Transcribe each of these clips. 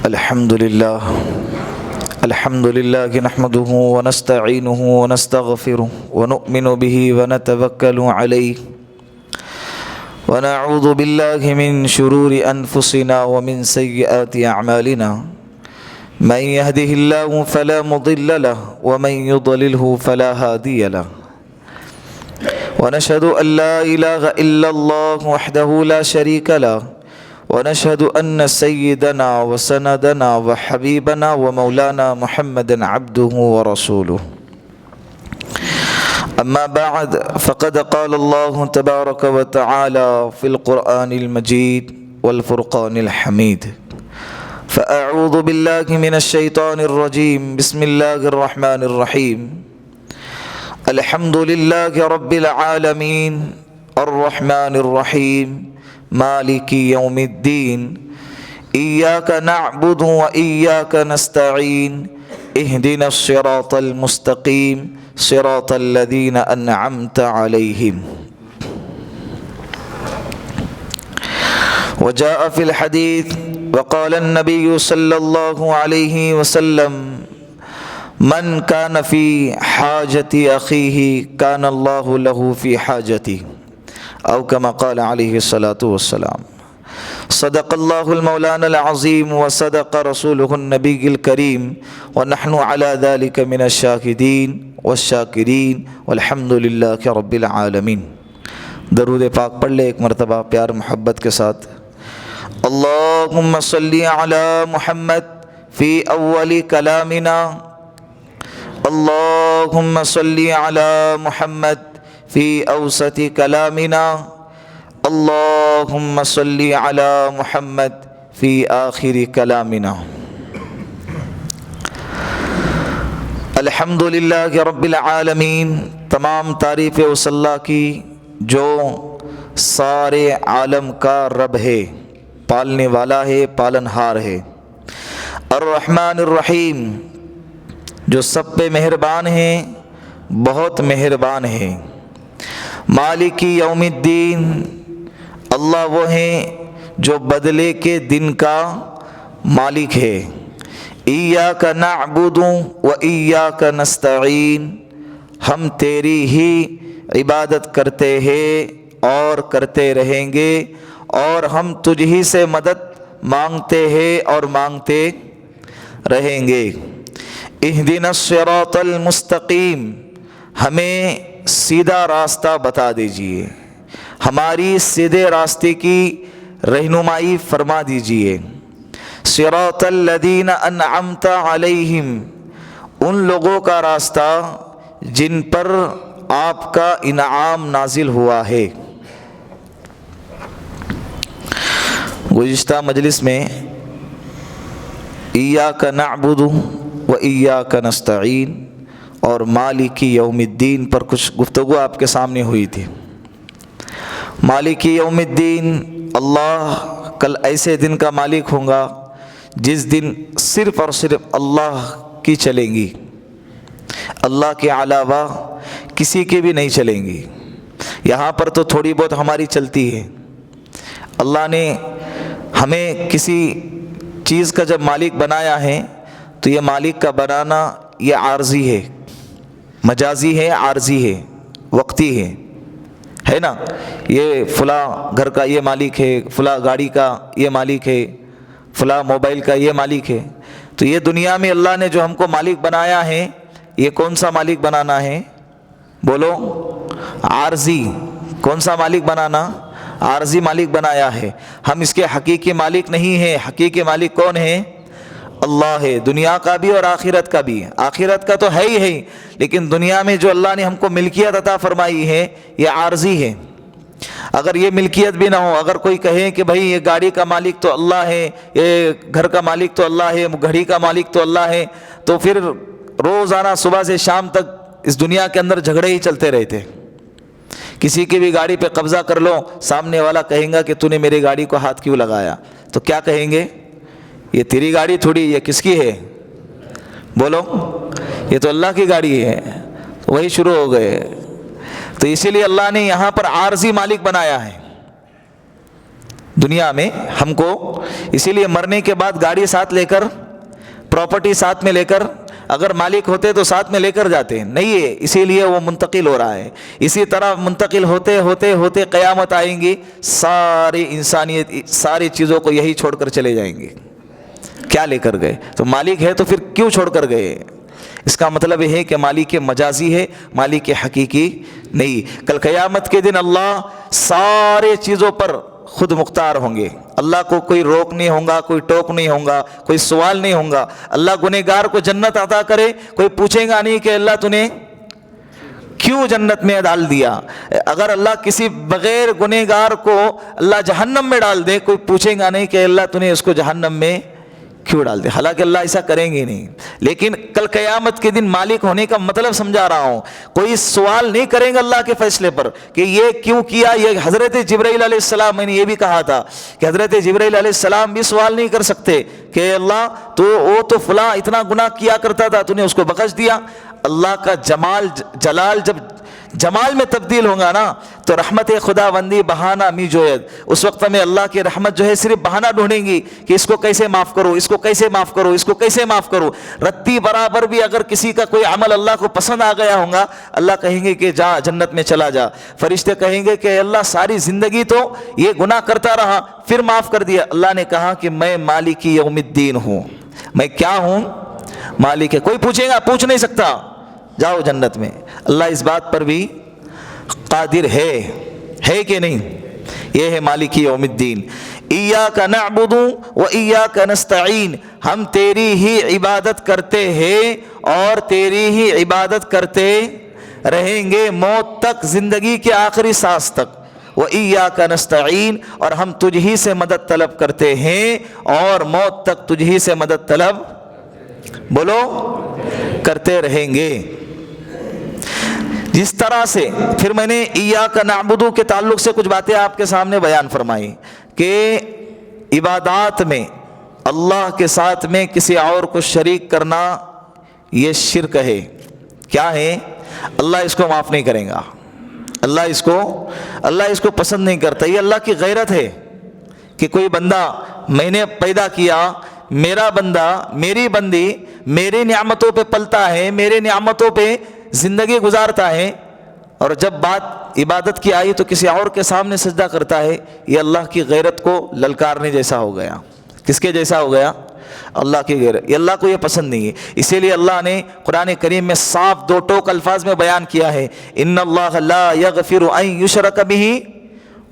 الحمد لله نحمده ونستعينه ونستغفره ونؤمن به ونتوكل عليه ونعوذ بالله من شرور أنفسنا ومن سيئات أعمالنا من يهده الله فلا مضل له ومن يضلله فلا هادي له ونشهد أن لا إله إلا الله وحده لا شريك له ونشهد أن سيدنا وسندنا وحبيبنا ومولانا محمد عبده ورسوله أما بعد فقد قال الله تبارك وتعالى في القرآن المجيد والفرقان الحميد فأعوذ بالله من الشيطان الرجيم بسم الله الرحمن الرحيم الحمد لله رب العالمين الرحمن الرحيم مالك يوم الدين إياك نعبد وإياك نستعين اهدنا الصراط المستقيم صراط الذين أنعمت عليهم وجاء في الحديث وقال النبي صلى الله عليه وسلم من كان في حاجة أخيه كان الله له في حاجته أو كما قال عليه الصلاة والسلام صدق الله المولانا العظيم وصدق رسوله النبي الكريم ونحن على ذلك من الشاهدين والشاکرین والحمد للہ رب العالمین۔ درود پاک پڑھ لے ایک مرتبہ پیار محبت کے ساتھ۔ اللہم صلی علی محمد فی اول کلامنا، اللہم صلی علی محمد فی اوسط کلامنا، اللہم صلی علی محمد فی آخر کلامنا۔ الحمدللہ رب العالمین، تمام تعریف اس اللہ کی جو سارے عالم کا رب ہے، پالنے والا ہے، پالنہار ہے۔ الرحمن الرحیم، جو سب پہ مہربان ہے، بہت مہربان ہے۔ مالک یوم الدین، اللہ وہ ہیں جو بدلے کے دن کا مالک ہے۔ ایاک نعبد و ایاک نستعین، ہم تیری ہی عبادت کرتے ہیں اور کرتے رہیں گے، اور ہم تجھ ہی سے مدد مانگتے ہیں اور مانگتے رہیں گے۔ اہدنا الصراط المستقیم، ہمیں سیدھا راستہ بتا دیجئے، ہماری سیدھے راستے کی رہنمائی فرما دیجئے۔ صراط الذین انعمت علیہم، ان لوگوں کا راستہ جن پر آپ کا انعام نازل ہوا ہے۔ گزشتہ مجلس میں ایاک نعبد و ایاک نستعین اور مالک یوم الدین پر کچھ گفتگو آپ کے سامنے ہوئی تھی۔ مالک یوم الدین، اللہ کل ایسے دن کا مالک ہوں گا جس دن صرف اور صرف اللہ کی چلیں گی، اللہ کے علاوہ کسی کے بھی نہیں چلیں گی۔ یہاں پر تو تھوڑی بہت ہماری چلتی ہے۔ اللہ نے ہمیں کسی چیز کا جب مالک بنایا ہے تو یہ مالک کا بنانا یہ عارضی ہے، مجازی ہے، عارضی ہے، وقتی ہے نا۔ یہ فلاں گھر کا یہ مالک ہے، فلاں گاڑی کا یہ مالک ہے، فلاں موبائل کا یہ مالک ہے۔ تو یہ دنیا میں اللہ نے جو ہم کو مالک بنایا ہے، یہ کون سا مالک بنانا ہے؟ بولو، عارضی۔ کون سا مالک بنانا؟ عارضی مالک بنایا ہے۔ ہم اس کے حقیقی مالک نہیں ہیں۔ حقیقی مالک کون ہے؟ اللہ ہے، دنیا کا بھی اور آخرت کا بھی۔ آخرت کا تو ہے ہی ہے، لیکن دنیا میں جو اللہ نے ہم کو ملکیت عطا فرمائی ہے یہ عارضی ہے۔ اگر یہ ملکیت بھی نہ ہو، اگر کوئی کہے کہ بھائی یہ گاڑی کا مالک تو اللہ ہے، یہ گھر کا مالک تو اللہ ہے، گھڑی کا مالک تو اللہ ہے، تو پھر روزانہ صبح سے شام تک اس دنیا کے اندر جھگڑے ہی چلتے رہتے۔ کسی کی بھی گاڑی پہ قبضہ کر لو، سامنے والا کہیں گا کہ تو نے میری گاڑی کو ہاتھ کیوں لگایا؟ تو کیا کہیں گے؟ یہ تیری گاڑی تھوڑی، یہ کس کی ہے؟ بولو، یہ تو اللہ کی گاڑی ہے۔ وہی شروع ہو گئے۔ تو اسی لیے اللہ نے یہاں پر عارضی مالک بنایا ہے۔ دنیا میں ہم کو اسی لیے مرنے کے بعد گاڑی ساتھ لے کر، پراپرٹی ساتھ میں لے کر، اگر مالک ہوتے تو ساتھ میں لے کر جاتے، نہیں ہے، اسی لیے وہ منتقل ہو رہا ہے۔ اسی طرح منتقل ہوتے ہوتے ہوتے قیامت آئیں گی، ساری انسانیت ساری چیزوں کو یہی چھوڑ کر چلے جائیں گے۔ کیا لے کر گئے؟ تو مالک ہے تو پھر کیوں چھوڑ کر گئے؟ اس کا مطلب یہ ہے کہ مالک مجازی ہے، مالک حقیقی نہیں۔ کل قیامت کے دن اللہ سارے چیزوں پر خود مختار ہوں گے، اللہ کو کوئی روک نہیں ہوگا، کوئی ٹوک نہیں ہوگا، کوئی سوال نہیں ہوگا۔ اللہ گنہگار کو جنت عطا کرے، کوئی پوچھے گا نہیں کہ اللہ تو نے کیوں جنت میں ڈال دیا۔ اگر اللہ کسی بغیر گنہگار کو اللہ جہنم میں ڈال دے، کوئی پوچھے گا نہیں کہ اللہ تو نے اس کو جہنم میں کیوں ڈال دے، حالانکہ اللہ ایسا کریں گے نہیں۔ لیکن کل قیامت کے دن مالک ہونے کا مطلب سمجھا رہا ہوں، کوئی سوال نہیں کریں گے اللہ کے فیصلے پر کہ یہ کیوں کیا۔ یہ حضرت جبرائیل علیہ السلام، میں نے یہ بھی کہا تھا کہ حضرت جبرائیل علیہ السلام بھی سوال نہیں کر سکتے کہ اللہ وہ تو فلاں اتنا گناہ کیا کرتا تھا، تو نے اس کو بخش دیا۔ اللہ کا جلال جب جمال میں تبدیل ہوگا نا، تو رحمت خدا بندی بہانہ می جوید، اس وقت میں اللہ کی رحمت جو ہے صرف بہانہ ڈھونڈیں گی کہ اس کو کیسے معاف کرو، اس کو کیسے معاف کرو، اس کو کیسے معاف کرو۔ رتی برابر بھی اگر کسی کا کوئی عمل اللہ کو پسند آ گیا ہوگا، اللہ کہیں گے کہ جا جنت میں چلا جا۔ فرشتے کہیں گے کہ اللہ ساری زندگی تو یہ گناہ کرتا رہا، پھر معاف کر دیا۔ اللہ نے کہا کہ میں مالک یوم الدین ہوں، میں کیا ہوں؟ مالک ہے، کوئی پوچھے گا؟ پوچھ نہیں سکتا، جاؤ جنت میں۔ اللہ اس بات پر بھی قادر ہے کہ نہیں؟ یہ ہے مالک یوم الدین۔ ایاک نعبد و ایاک نستعین، ہم تیری ہی عبادت کرتے ہیں اور تیری ہی عبادت کرتے رہیں گے موت تک، زندگی کے آخری سانس تک۔ وَإِيَّاكَ نَسْتَعِينُ، اور ہم تجھ ہی سے مدد طلب کرتے ہیں اور موت تک تجھ ہی سے مدد طلب بولو کرتے رہیں گے۔ جس طرح سے پھر میں نے ایاک نعبد کے تعلق سے کچھ باتیں آپ کے سامنے بیان فرمائی کہ عبادات میں اللہ کے ساتھ میں کسی اور کو شریک کرنا یہ شرک ہے۔ کیا ہے؟ اللہ اس کو معاف نہیں کرے گا، اللہ اس کو پسند نہیں کرتا۔ یہ اللہ کی غیرت ہے کہ کوئی بندہ میں نے پیدا کیا، میرا بندہ میری بندی میری نعمتوں پہ پلتا ہے، میرے نعمتوں پہ زندگی گزارتا ہے، اور جب بات عبادت کی آئی تو کسی اور کے سامنے سجدہ کرتا ہے۔ یہ اللہ کی غیرت کو للکارنے جیسا ہو گیا۔ کس کے جیسا ہو گیا؟ اللہ کی غیرت۔ یہ اللہ کو یہ پسند نہیں ہے، اسی لیے اللہ نے قرآن کریم میں صاف دو ٹوک الفاظ میں بیان کیا ہے، ان اللہ لا یغفر ان یشرک بہ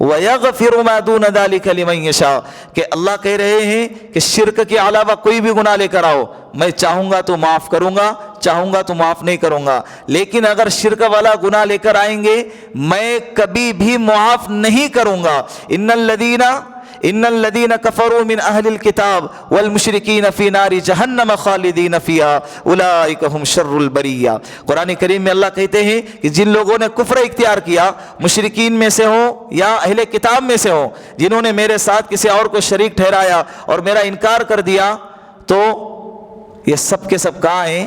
وَيَغْفِرُ مَا دُونَ ذَلِكَ لِمَن يَشَاءُ، کہ اللہ کہہ رہے ہیں کہ شرک کے علاوہ کوئی بھی گناہ لے کر آؤ، میں چاہوں گا تو معاف کروں گا، چاہوں گا تو معاف نہیں کروں گا۔ لیکن اگر شرک والا گناہ لے کر آئیں گے میں کبھی بھی معاف نہیں کروں گا۔ ان الذین کفروا من اہل الکتاب والمشرکین فی نار جہنم خالدین فیہا اولئک ھم شر البریہ۔ قرآن کریم میں اللہ کہتے ہیں کہ جن لوگوں نے کفر اختیار کیا، مشرکین میں سے ہو یا اہل کتاب میں سے ہو، جنہوں نے میرے ساتھ کسی اور کو شریک ٹھہرایا اور میرا انکار کر دیا، تو یہ سب کے سب کہاں ہیں؟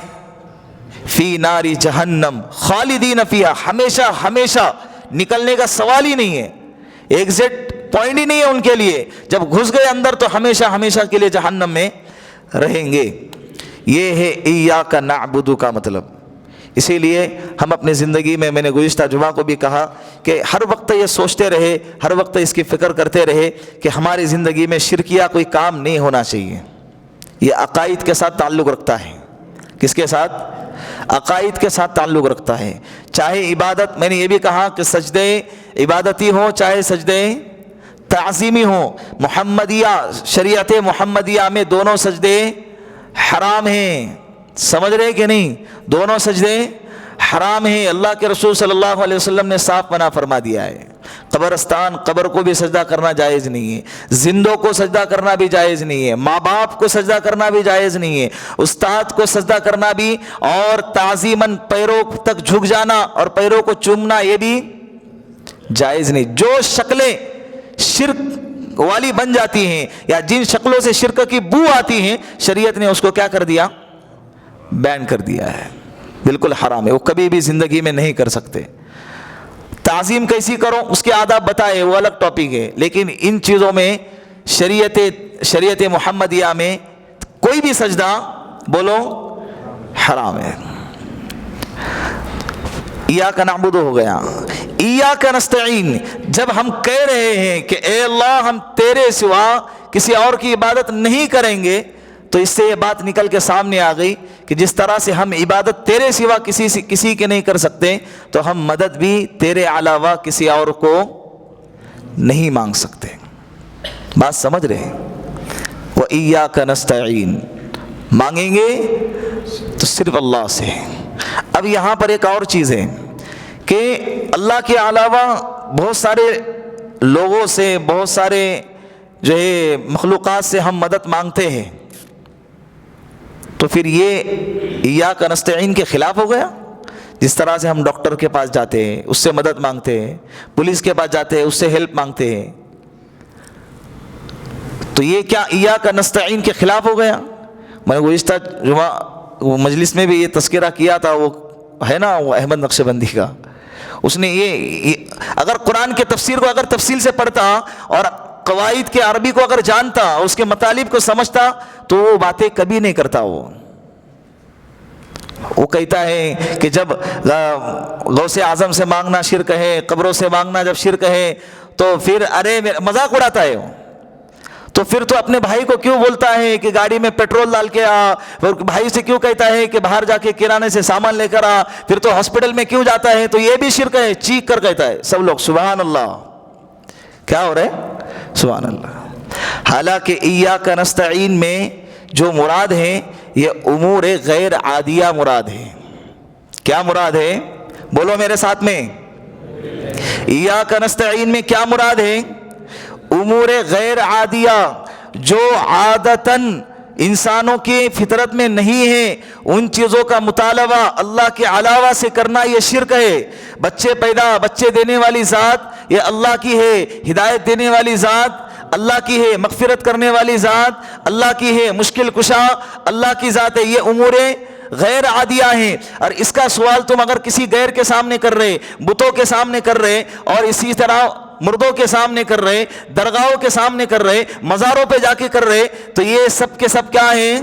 فی نار جہنم خالدین فیہا، ہمیشہ ہمیشہ، نکلنے کا سوال ہی نہیں ہے، ایگزٹ پوائنٹ ہی نہیں ہے ان کے لیے۔ جب گھس گئے اندر تو ہمیشہ ہمیشہ کے لیے جہنم میں رہیں گے۔ یہ ہے ایاک نعبد کا مطلب۔ اسی لیے ہم اپنی زندگی میں نے گزشتہ جمعہ کو بھی کہا کہ ہر وقت یہ سوچتے رہے، ہر وقت اس کی فکر کرتے رہے کہ ہماری زندگی میں شرکیہ کوئی کام نہیں ہونا چاہیے۔ یہ عقائد کے ساتھ تعلق رکھتا ہے۔ کس کے ساتھ؟ عقائد کے ساتھ تعلق رکھتا ہے۔ چاہے عبادت، میں نے یہ بھی کہا کہ سجدے عبادتی ہو چاہے سجدے تعظیمی ہو، محمدیہ شریعت محمدیہ میں دونوں سجدے حرام ہیں۔ سمجھ رہے کہ نہیں؟ دونوں سجدے حرام ہیں۔ اللہ کے رسول صلی اللہ علیہ وسلم نے صاف منع فرما دیا ہے۔ قبرستان، قبر کو بھی سجدہ کرنا جائز نہیں ہے، زندوں کو سجدہ کرنا بھی جائز نہیں ہے، ماں باپ کو سجدہ کرنا بھی جائز نہیں ہے، استاد کو سجدہ کرنا بھی، اور تعظیماً پیروں تک جھک جانا اور پیروں کو چومنا یہ بھی جائز نہیں۔ جو شکلیں شرک والی بن جاتی ہیں یا جن شکلوں سے شرک کی بو آتی ہیں، شریعت نے اس کو کیا کر دیا؟ بین کر دیا ہے، بالکل حرام ہے، وہ کبھی بھی زندگی میں نہیں کر سکتے۔ تعظیم کیسی کرو اس کے آداب بتائے، وہ الگ ٹاپک ہے، لیکن ان چیزوں میں شریعت محمدیہ میں کوئی بھی سجدہ بولو حرام ہے۔ ایاک نعبد ہو گیا، ایاک نستعین، جب ہم کہہ رہے ہیں کہ اے اللہ ہم تیرے سوا کسی اور کی عبادت نہیں کریں گے، تو اس سے یہ بات نکل کے سامنے آ گئی کہ جس طرح سے ہم عبادت تیرے سوا کسی کے نہیں کر سکتے، تو ہم مدد بھی تیرے علاوہ کسی اور کو نہیں مانگ سکتے۔ بات سمجھ رہے؟ وَإِيَّاكَ نَسْتَعِينُ، مانگیں گے تو صرف اللہ سے۔ اب یہاں پر ایک اور چیز ہے کہ اللہ کے علاوہ بہت سارے لوگوں سے، بہت سارے جو ہے مخلوقات سے ہم مدد مانگتے ہیں، تو پھر یہ ایاک نستعین کے خلاف ہو گیا۔ جس طرح سے ہم ڈاکٹر کے پاس جاتے ہیں، اس سے مدد مانگتے ہیں، پولیس کے پاس جاتے ہیں، اس سے ہیلپ مانگتے ہیں، تو یہ کیا ایاک نستعین کے خلاف ہو گیا؟ میں نے گزشتہ جمعہ مجلس میں بھی یہ تذکرہ کیا تھا، وہ ہے نا وہ احمد نقشبندی کا، اس نے یہ اگر قرآن کے تفسیر کو اگر تفصیل سے پڑھتا اور قواعد کے عربی کو اگر جانتا، اس کے مطالب کو سمجھتا، تو وہ باتیں کبھی نہیں کرتا۔ وہ کہتا ہے کہ جب غوث اعظم سے مانگنا شرک ہے، قبروں سے مانگنا جب شرک ہے، تو پھر ارے مذاق اڑاتا ہے وہ، تو پھر تو اپنے بھائی کو کیوں بولتا ہے کہ گاڑی میں پیٹرول ڈال کے آ، اور بھائی سے کیوں کہتا ہے کہ باہر جا کے کرانے سے سامان لے کر آ، پھر تو ہاسپٹل میں کیوں جاتا ہے، تو یہ بھی شرک ہے، چیخ کر کہتا ہے۔ سب لوگ سبحان اللہ، کیا ہو رہا ہے؟ سبحان اللہ۔ حالانکہ ایاک نستعین میں جو مراد ہے یہ امور غیر عادیہ مراد ہے۔ کیا مراد ہے؟ بولو میرے ساتھ میں، ایاک نستعین میں کیا مراد ہے؟ امور غیر عادیہ، جو عادتاً انسانوں کی فطرت میں نہیں ہے، ان چیزوں کا مطالبہ اللہ کے علاوہ سے کرنا یہ شرک ہے۔ بچے دینے والی ذات یہ اللہ کی ہے، ہدایت دینے والی ذات اللہ کی ہے، مغفرت کرنے والی ذات اللہ کی ہے، مشکل کشا اللہ کی ذات ہے۔ یہ امور غیر عادیہ ہیں، اور اس کا سوال تم اگر کسی غیر کے سامنے کر رہے، بتوں کے سامنے کر رہے، اور اسی طرح مردوں کے سامنے کر رہے، درگاہوں کے سامنے کر رہے، مزاروں پہ جا کے کر رہے، تو یہ سب کے سب کیا ہیں؟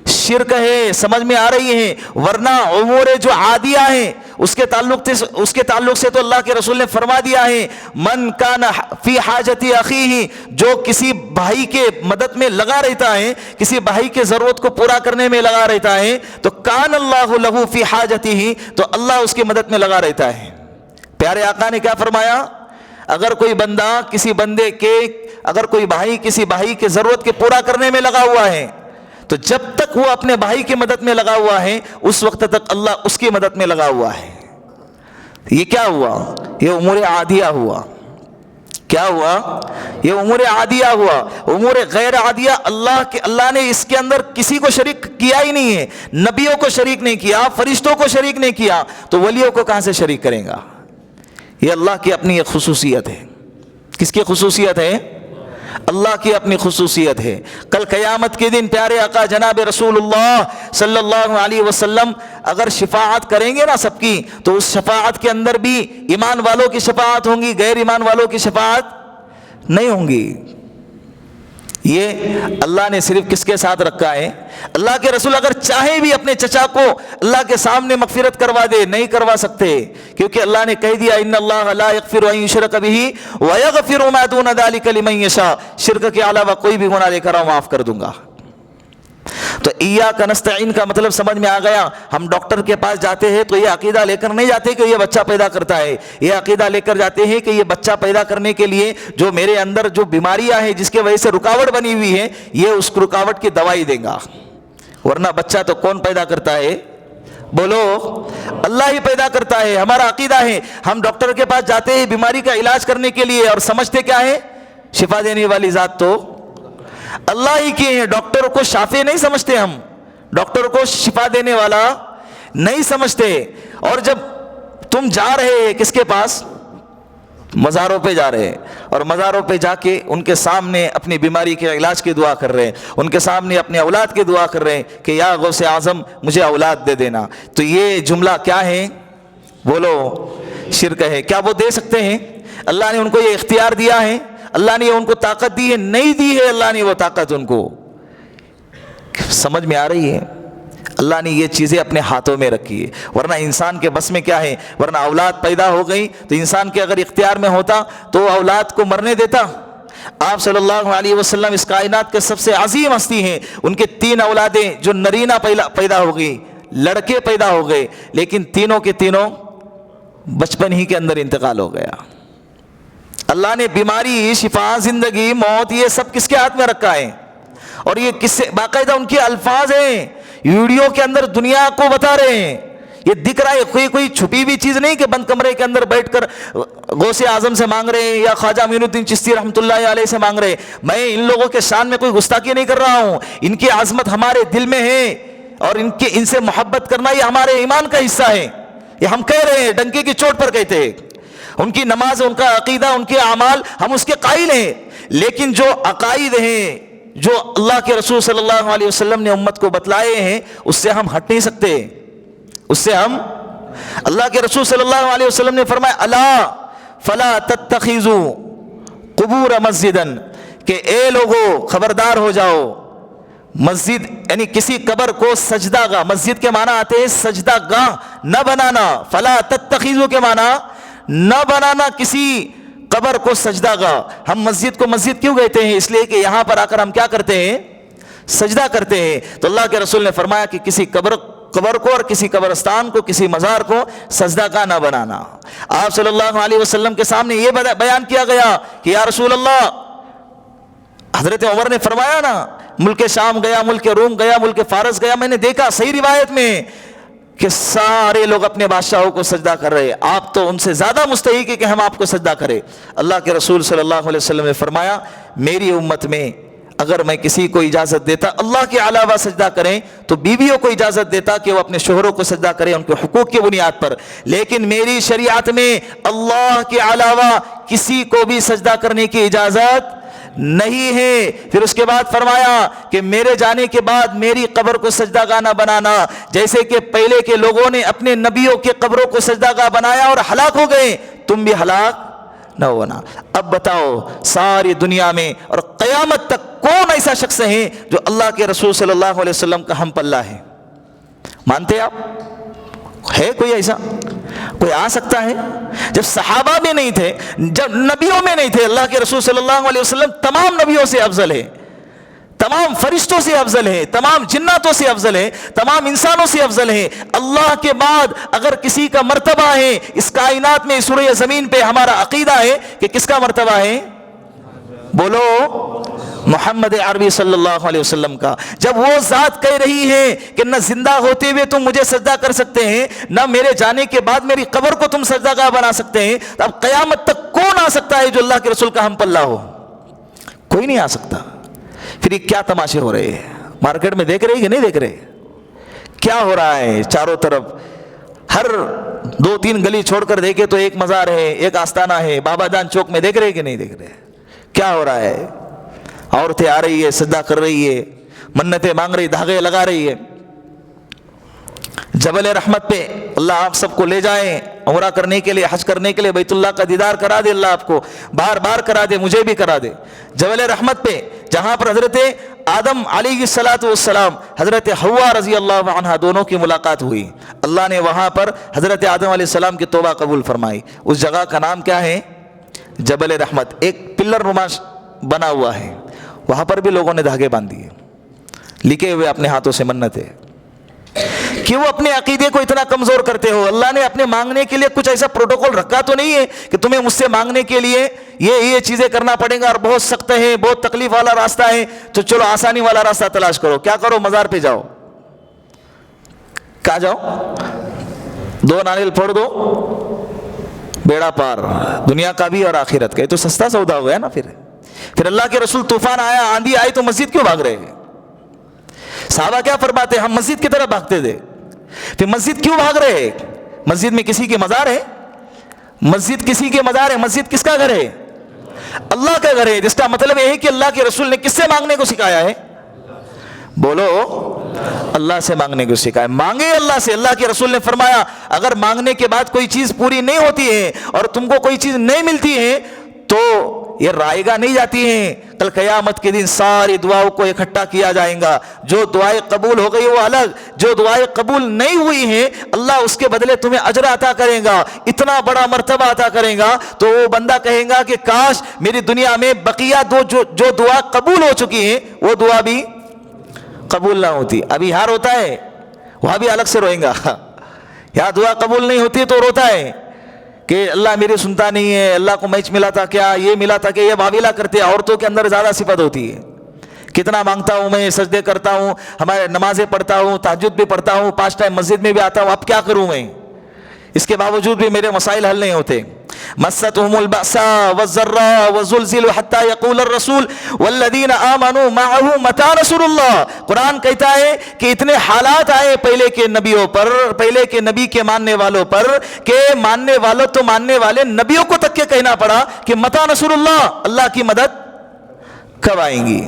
شرک ہے۔ سمجھ میں آ رہی ہے؟ ورنہ امور جو عادیہ ہیں اس کے تعلق سے تو اللہ کے رسول نے فرما دیا ہے، من کان فی حاجت اخیہ، جو کسی بھائی کے مدد میں لگا رہتا ہے، کسی بھائی کے ضرورت کو پورا کرنے میں لگا رہتا ہے، تو کان اللہ لہ فی حاجتہ، تو اللہ اس کی مدد میں لگا رہتا ہے۔ پیارے آقا نے کیا فرمایا؟ اگر کوئی بندہ اگر کوئی بھائی کسی بھائی کے ضرورت کے پورا کرنے میں لگا ہوا ہے، تو جب تک وہ اپنے بھائی کی مدد میں لگا ہوا ہے، اس وقت تک اللہ اس کی مدد میں لگا ہوا ہے۔ یہ کیا ہوا؟ یہ امور عادیہ ہوا۔ کیا ہوا؟ یہ امور عادیہ ہوا۔ امور غیر عادیہ اللہ نے اس کے اندر کسی کو شریک کیا ہی نہیں ہے، نبیوں کو شریک نہیں کیا، فرشتوں کو شریک نہیں کیا، تو ولیوں کو کہاں سے شریک کریں گا؟ یہ اللہ کی اپنی ایک خصوصیت ہے۔ کس کی خصوصیت ہے؟ اللہ کی اپنی خصوصیت ہے۔ کل قیامت کے دن پیارے آقا جناب رسول اللہ صلی اللہ علیہ وسلم اگر شفاعت کریں گے نا سب کی، تو اس شفاعت کے اندر بھی ایمان والوں کی شفاعت ہوں گی، غیر ایمان والوں کی شفاعت نہیں ہوں گی۔ یہ اللہ نے صرف کس کے ساتھ رکھا ہے؟ اللہ کے رسول اگر چاہے بھی اپنے چچا کو اللہ کے سامنے مغفرت کروا دے، نہیں کروا سکتے، کیونکہ اللہ نے کہہ دیا ان اللہ لا یغفر ان یشرک بہ ویغفر ما دون ذلک لمن یشاء، شرک کے علاوہ کوئی بھی گناہ لے کر معاف کر دوں گا۔ تو ایاک نستعین کا مطلب سمجھ میں آ گیا۔ ہم ڈاکٹر کے پاس جاتے ہیں تو یہ عقیدہ لے کر نہیں جاتے کہ یہ بچہ پیدا کرتا ہے، یہ عقیدہ لے کر جاتے ہیں کہ یہ بچہ پیدا کرنے کے لیے جو میرے اندر جو بیماریاں ہیں، جس کی وجہ سے رکاوٹ بنی ہوئی ہے، یہ اس رکاوٹ کی دوائی دے گا۔ ورنہ بچہ تو کون پیدا کرتا ہے؟ بولو، اللہ ہی پیدا کرتا ہے۔ ہمارا عقیدہ ہے، ہم ڈاکٹر کے پاس جاتے ہیں بیماری کا علاج کرنے کے لیے، اور سمجھتے کیا ہے؟ شفا دینے والی ذات تو اللہ ہی کی ہے۔ ڈاکٹر کو شافع نہیں سمجھتے، ہم ڈاکٹر کو شفا دینے والا نہیں سمجھتے۔ اور جب تم جا رہے ہیں کس کے پاس؟ مزاروں پہ جا رہے ہیں، اور مزاروں پہ جا کے ان کے سامنے اپنی بیماری کے علاج کی دعا کر رہے ہیں، ان کے سامنے اپنے اولاد کی دعا کر رہے ہیں کہ یا غوث اعظم مجھے اولاد دے دینا، تو یہ جملہ کیا ہے؟ بولو، شرک ہے. کیا وہ دے سکتے ہیں؟ اللہ نے ان کو یہ اختیار دیا ہے؟ اللہ نے ان کو طاقت دی ہے؟ نہیں دی ہے اللہ نے وہ طاقت ان کو. سمجھ میں آ رہی ہے؟ اللہ نے یہ چیزیں اپنے ہاتھوں میں رکھی ہے. ورنہ انسان کے بس میں کیا ہے؟ ورنہ اولاد پیدا ہو گئی تو انسان کے اگر اختیار میں ہوتا تو وہ اولاد کو مرنے دیتا؟ آپ صلی اللہ علیہ وسلم اس کائنات کے سب سے عظیم ہستی ہیں. ان کے 3 اولادیں جو نرینہ پیدا ہو گئی، لڑکے پیدا ہو گئے، لیکن تینوں کے تینوں بچپن ہی کے اندر انتقال ہو گیا. اللہ نے بیماری، شفا، زندگی، موت، یہ سب کس کے ہاتھ میں رکھا ہے؟ اور یہ کس سے باقاعدہ ان کے الفاظ ہیں، ویڈیو کے اندر دنیا کو بتا رہے ہیں. یہ دکھ رہا ہے، کوئی چھپی ہوئی چیز نہیں کہ بند کمرے کے اندر بیٹھ کر غوث اعظم سے مانگ رہے ہیں یا خواجہ معین الدین چشتی رحمۃ اللہ علیہ سے مانگ رہے ہیں. میں ان لوگوں کے شان میں کوئی گستاخی نہیں کر رہا ہوں. ان کی عظمت ہمارے دل میں ہے اور ان سے محبت کرنا یہ ہمارے ایمان کا حصہ ہے. یہ ہم کہہ رہے ہیں، ڈنکے کی چوٹ پر کہتے ہیں. ان کی نماز، ان کا عقیدہ، ان کے اعمال ہم اس کے قائل ہیں. لیکن جو عقائد ہیں، جو اللہ کے رسول صلی اللہ علیہ وسلم نے امت کو بتلائے ہیں، اس سے ہم ہٹ نہیں سکتے. اس سے ہم، اللہ کے رسول صلی اللہ علیہ وسلم نے فرمایا الا فلا تتخذوا قبور مسجدا، کہ اے لوگو خبردار ہو جاؤ، مسجد یعنی کسی قبر کو سجدہ گاہ، مسجد کے معنی آتے ہیں سجدہ گاہ نہ بنانا. فلا تتخذوا کے معنی نہ بنانا کسی قبر کو سجدہ گاہ. ہم مسجد کو مسجد کیوں کہتے ہیں؟ اس لیے کہ یہاں پر آ کر ہم کیا کرتے ہیں؟ سجدہ کرتے ہیں. تو اللہ کے رسول نے فرمایا کہ کسی قبر کو اور کسی قبرستان کو، کسی مزار کو سجدہ گاہ نہ بنانا. آپ صلی اللہ علیہ وسلم کے سامنے یہ بیان کیا گیا کہ یا رسول اللہ، حضرت عمر نے فرمایا نا، ملک شام گیا، ملک روم گیا، ملک فارس گیا، میں نے دیکھا صحیح روایت میں کہ سارے لوگ اپنے بادشاہوں کو سجدہ کر رہے. آپ تو ان سے زیادہ مستحق ہے کہ ہم آپ کو سجدہ کریں. اللہ کے رسول صلی اللہ علیہ وسلم نے فرمایا میری امت میں اگر میں کسی کو اجازت دیتا اللہ کے علاوہ سجدہ کریں تو بیویوں کو اجازت دیتا کہ وہ اپنے شوہروں کو سجدہ کریں ان کے حقوق کی بنیاد پر. لیکن میری شریعت میں اللہ کے علاوہ کسی کو بھی سجدہ کرنے کی اجازت نہیں ہے. پھر اس کے بعد فرمایا کہ میرے جانے کے بعد میری قبر کو سجدہ گاہ نہ بنانا، جیسے کہ پہلے کے لوگوں نے اپنے نبیوں کے قبروں کو سجدہ گاہ بنایا اور ہلاک ہو گئے، تم بھی ہلاک نہ ہونا. اب بتاؤ ساری دنیا میں اور قیامت تک کون ایسا شخص ہے جو اللہ کے رسول صلی اللہ علیہ وسلم کا ہم پلہ ہے؟ مانتے آپ؟ ہے کوئی ایسا؟ کوئی آ سکتا ہے؟ جب صحابہ میں نہیں تھے، جب نبیوں میں نہیں تھے، اللہ کے رسول صلی اللہ علیہ وسلم تمام نبیوں سے افضل ہے، تمام فرشتوں سے افضل ہے، تمام جناتوں سے افضل ہے، تمام انسانوں سے افضل ہے. اللہ کے بعد اگر کسی کا مرتبہ ہے اس کائنات میں، اس روئے زمین پہ ہمارا عقیدہ ہے کہ کس کا مرتبہ ہے؟ بولو محمد عربی صلی اللہ علیہ وسلم کا. جب وہ ذات کہہ رہی ہے کہ نہ زندہ ہوتے ہوئے تم مجھے سجدہ کر سکتے ہیں، نہ میرے جانے کے بعد میری قبر کو تم سجدہ گاہ بنا سکتے ہیں، تو اب قیامت تک کون آ سکتا ہے جو اللہ کے رسول کا ہم پلہ ہو؟ کوئی نہیں آ سکتا. پھر یہ کیا تماشے ہو رہے ہیں؟ مارکیٹ میں دیکھ رہے کہ نہیں دیکھ رہے کیا ہو رہا ہے؟ چاروں طرف ہر 2-3 گلی چھوڑ کر دیکھے تو ایک مزار ہے، ایک آستانہ ہے. بابا جان چوک میں دیکھ رہے کہ نہیں دیکھ رہے کیا ہو رہا ہے؟ عورتیں آ رہی ہے، سجدہ کر رہی ہے، منتیں مانگ رہی، دھاگے لگا رہی ہے. جبل رحمت پہ اللہ آپ سب کو لے جائیں عمرہ کرنے کے لیے، حج کرنے کے لیے، بیت اللہ کا دیدار کرا دے. اللہ آپ کو بار بار کرا دے، مجھے بھی کرا دے. جبل رحمت پہ جہاں پر حضرت آدم علیہ الصلوۃ والسلام، حضرت حوا رضی اللہ عنہا دونوں کی ملاقات ہوئی. اللہ نے وہاں پر حضرت آدم علیہ السلام کی توبہ قبول فرمائی. اس جگہ کا نام کیا ہے؟ جبل رحمت. ایک پلر نما بنا ہوا ہے، وہاں پر بھی لوگوں نے دھاگے باندھ دیے، لکھے ہوئے اپنے ہاتھوں سے منتیں. کیوں اپنے عقیدے کو اتنا کمزور کرتے ہو؟ اللہ نے اپنے مانگنے کے لیے کچھ ایسا پروٹوکول رکھا تو نہیں ہے کہ تمہیں مجھ سے مانگنے کے لیے یہ چیزیں کرنا پڑیں گا اور بہت سخت ہے، بہت تکلیف والا راستہ ہے، تو چلو آسانی والا راستہ تلاش کرو. کیا کرو؟ مزار پہ جاؤ. کہاں جاؤ؟ 2 ناریل پھوڑ دو، بیڑا پار، دنیا کا بھی اور آخرت کا. یہ تو سستا سودا ہو گیا نا. پھر اللہ کے رسول طوفان آیا، آندھی آئی تو مسجد کیوں بھاگ رہے ہیں؟ صحابہ کیا فرماتے ہیں؟ ہم مسجد کی طرف بھاگتے تھے. پھر مسجد کیوں بھاگ رہے ہیں؟ مسجد میں کسی کے مزار ہے؟ مسجد کسی کے مزار ہے؟ مسجد کس کا گھر ہے؟ اللہ کا گھر ہے. جس کا مطلب یہ ہے کہ اللہ کے رسول نے کس سے مانگنے کو سکھایا ہے؟ بولو اللہ سے مانگنے کو سکھائے. مانگے اللہ سے. اللہ کے رسول نے فرمایا اگر مانگنے کے بعد کوئی چیز پوری نہیں ہوتی ہے اور تم کو کوئی چیز نہیں ملتی ہے تو یہ رائے گاہ نہیں جاتی ہیں. کل قیامت کے دن ساری دعاؤں کو اکٹھا کیا جائے گا. جو دعائیں قبول ہو گئی وہ الگ, جو دعائیں قبول نہیں ہوئی ہیں اللہ اس کے بدلے تمہیں اجر عطا کرے گا, اتنا بڑا مرتبہ عطا کرے گا. تو وہ بندہ کہے گا کہ کاش میری دنیا میں بقیہ جو دعا قبول ہو چکی ہیں وہ دعا بھی قبول نہ ہوتی. ابھی ہار ہوتا ہے وہاں بھی الگ سے روئیں گا. یہاں دعا قبول نہیں ہوتی تو روتا ہے کہ اللہ میری سنتا نہیں ہے, اللہ کو میچ ملا تھا کیا, یہ ملا تھا کہ, یہ واویلا کرتے ہیں. عورتوں کے اندر زیادہ صفت ہوتی ہے. کتنا مانگتا ہوں میں, سجدے کرتا ہوں, ہمارے نمازیں پڑھتا ہوں, تہجد بھی پڑھتا ہوں, 5 ٹائم مسجد میں بھی آتا ہوں, اب کیا کروں میں, اس کے باوجود بھی میرے مسائل حل نہیں ہوتے. مستهم البأساء والضراء وزلزلوا حتى يقول الرسول والذين آمنوا معه متى نصر الله. قرآن کہتا ہے کہ اتنے حالات آئے پہلے کے نبیوں پر, پہلے کے نبی کے ماننے والوں پر, کہ ماننے والوں تو ماننے والے نبیوں کو تک کے کہنا پڑا کہ متى نصر اللہ, اللہ کی مدد کب آئیں گی.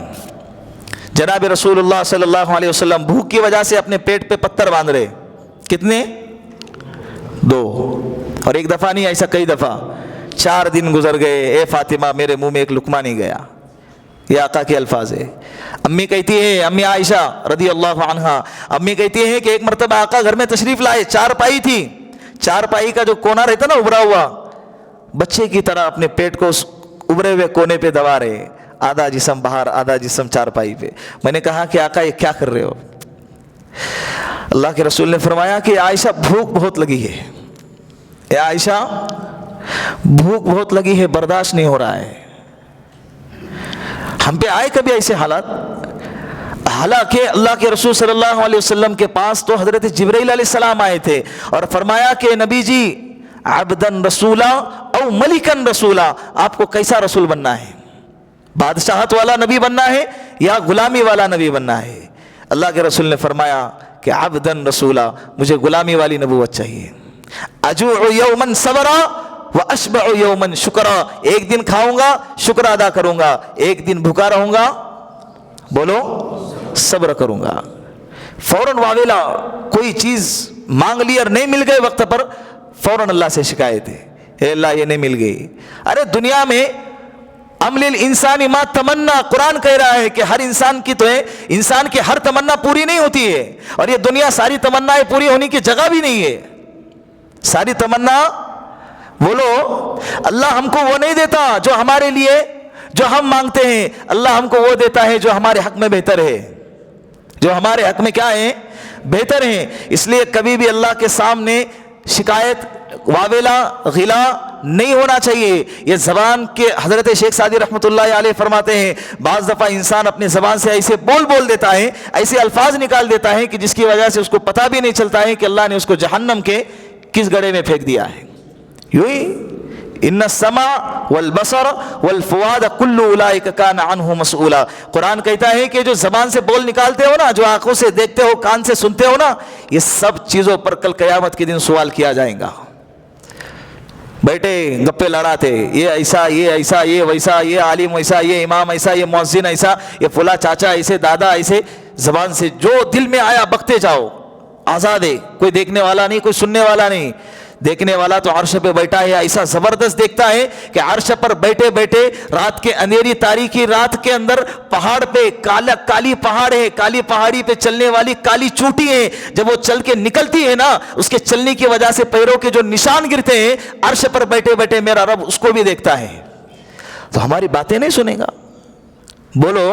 جناب رسول اللہ صلی اللہ علیہ وسلم بھوک کی وجہ سے اپنے پیٹ پہ پتھر باندھ رہے. کتنے؟ 2. اور ایک دفعہ نہیں, ایسا کئی دفعہ. 4 دن گزر گئے, اے فاطمہ میرے منہ میں ایک لقمہ نہیں گیا. یہ آقا کے الفاظ ہے. امی کہتی ہے, امی عائشہ رضی اللہ عنہا, امی کہتی ہیں کہ ایک مرتبہ آقا گھر میں تشریف لائے, 4 پائی تھی, 4 پائی کا جو کونا رہتا نا ابھرا ہوا, بچے کی طرح اپنے پیٹ کو اس ابھرے ہوئے کونے پہ دبا رہے, آدھا جسم باہر آدھا جسم 4 پائی پہ. میں نے کہا کہ آقا یہ کیا کر رہے ہو؟ اللہ کے رسول نے فرمایا کہ عائشہ بھوک بہت لگی ہے, اے عائشہ بھوک بہت لگی ہے, برداشت نہیں ہو رہا ہے. ہم پہ آئے کبھی ایسے حالات؟ حالانکہ اللہ کے رسول صلی اللہ علیہ وسلم کے پاس تو حضرت جبرائیل علیہ السلام آئے تھے اور فرمایا کہ نبی جی عبدن رسولا او ملکن رسولا, آپ کو کیسا رسول بننا ہے, بادشاہت والا نبی بننا ہے یا غلامی والا نبی بننا ہے؟ اللہ کے رسول نے فرمایا کہ عبدن رسولا, مجھے غلامی والی نبوت چاہیے. اجوع یومن صبرا واشبع یومن شکرا, ایک دن کھاؤں گا شکر ادا کروں گا, ایک دن بھوکا رہوں گا بولو صبر کروں گا. فوراً واویلا, کوئی چیز مانگ لی اور نہیں مل گئے وقت پر, فوراً اللہ سے شکایت ہے, اے اللہ یہ نہیں مل گئی. ارے دنیا میں عمل الانسان ما تمنا, قرآن کہہ رہا ہے کہ ہر انسان کی تو ہے, انسان کی ہر تمنا پوری نہیں ہوتی ہے, اور یہ دنیا ساری تمنائیں پوری ہونے کی جگہ بھی نہیں ہے. ساری تمنا بولو, اللہ ہم کو وہ نہیں دیتا جو ہمارے لیے, جو ہم مانگتے ہیں, اللہ ہم کو وہ دیتا ہے جو ہمارے حق میں بہتر ہے, جو ہمارے حق میں کیا ہے, بہتر ہیں. اس لیے کبھی بھی اللہ کے سامنے شکایت, واویلا, غلا نہیں ہونا چاہیے. یہ زبان کے حضرت شیخ سعدی رحمۃ اللہ علیہ فرماتے ہیں بعض دفعہ انسان اپنی زبان سے ایسے بول دیتا ہے, ایسے الفاظ نکال دیتا ہے کہ جس کی وجہ سے اس کو پتہ بھی نہیں چلتا ہے کہ اللہ نے اس کو جہنم کے کس گڑھے میں پھینک دیا ہے. یوں ہی ان السمع والبصر والفؤاد كل اولئک کان عنہ مسئولا. قرآن کہتا ہے کہ جو زبان سے بول نکالتے ہو نا, جو آنکھوں سے دیکھتے ہو, کان سے سنتے ہو نا, یہ سب چیزوں پر کل قیامت کے دن سوال کیا جائے گا. بیٹے گپے لڑاتے, یہ ایسا یہ ایسا یہ ویسا, یہ عالم ایسا, یہ امام ایسا, یہ مؤذن ایسا, یہ فلاں چاچا ایسے, دادا ایسے, زبان سے جو دل میں آیا بکتے جاؤ, آزاد ہے, کوئی دیکھنے والا نہیں, کوئی سننے والا نہیں. دیکھنے والا تو عرش پہ بیٹھا ہے, ایسا زبردست دیکھتا ہے کہ عرش پر بیٹھے بیٹھے رات کے اندھیری تاریکی رات کے اندر پہاڑ پہ کالی پہاڑ ہے, کالی پہاڑی پہ چلنے والی کالی چوٹی ہے, جب وہ چل کے نکلتی ہے نا, اس کے چلنے کی وجہ سے پیروں کے جو نشان گرتے ہیں, عرش پر بیٹھے بیٹھے میرا رب اس کو بھی دیکھتا ہے. تو ہماری باتیں نہیں سنے گا. بولو,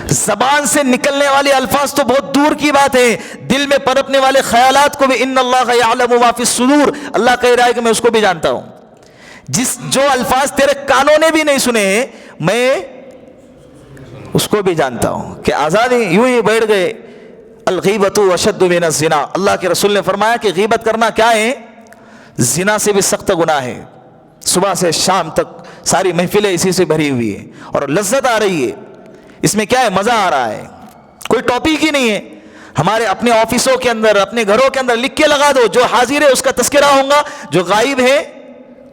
زبان سے نکلنے والے الفاظ تو بہت دور کی بات ہے, دل میں پنپنے والے خیالات کو بھی ان اللہ یعلم ما فی الصدور, اللہ کہہ رہا ہے کہ میں اس کو بھی جانتا ہوں. جو الفاظ تیرے کانوں نے بھی نہیں سنے ہیں میں اس کو بھی جانتا ہوں. کہ آزادی یوں ہی بیٹھ گئے. الغیبۃ اشد من الزنا, اللہ کے رسول نے فرمایا کہ غیبت کرنا کیا ہے, زنا سے بھی سخت گناہ ہے. صبح سے شام تک ساری محفلیں اسی سے بھری ہوئی ہیں اور لذت آ رہی ہے, اس میں کیا ہے, مزہ آ رہا ہے, کوئی ٹاپک ہی نہیں ہے. ہمارے اپنے آفسوں کے اندر, اپنے گھروں کے اندر لکھ کے لگا دو, جو حاضر ہے اس کا تذکرہ ہوگا, جو غائب ہے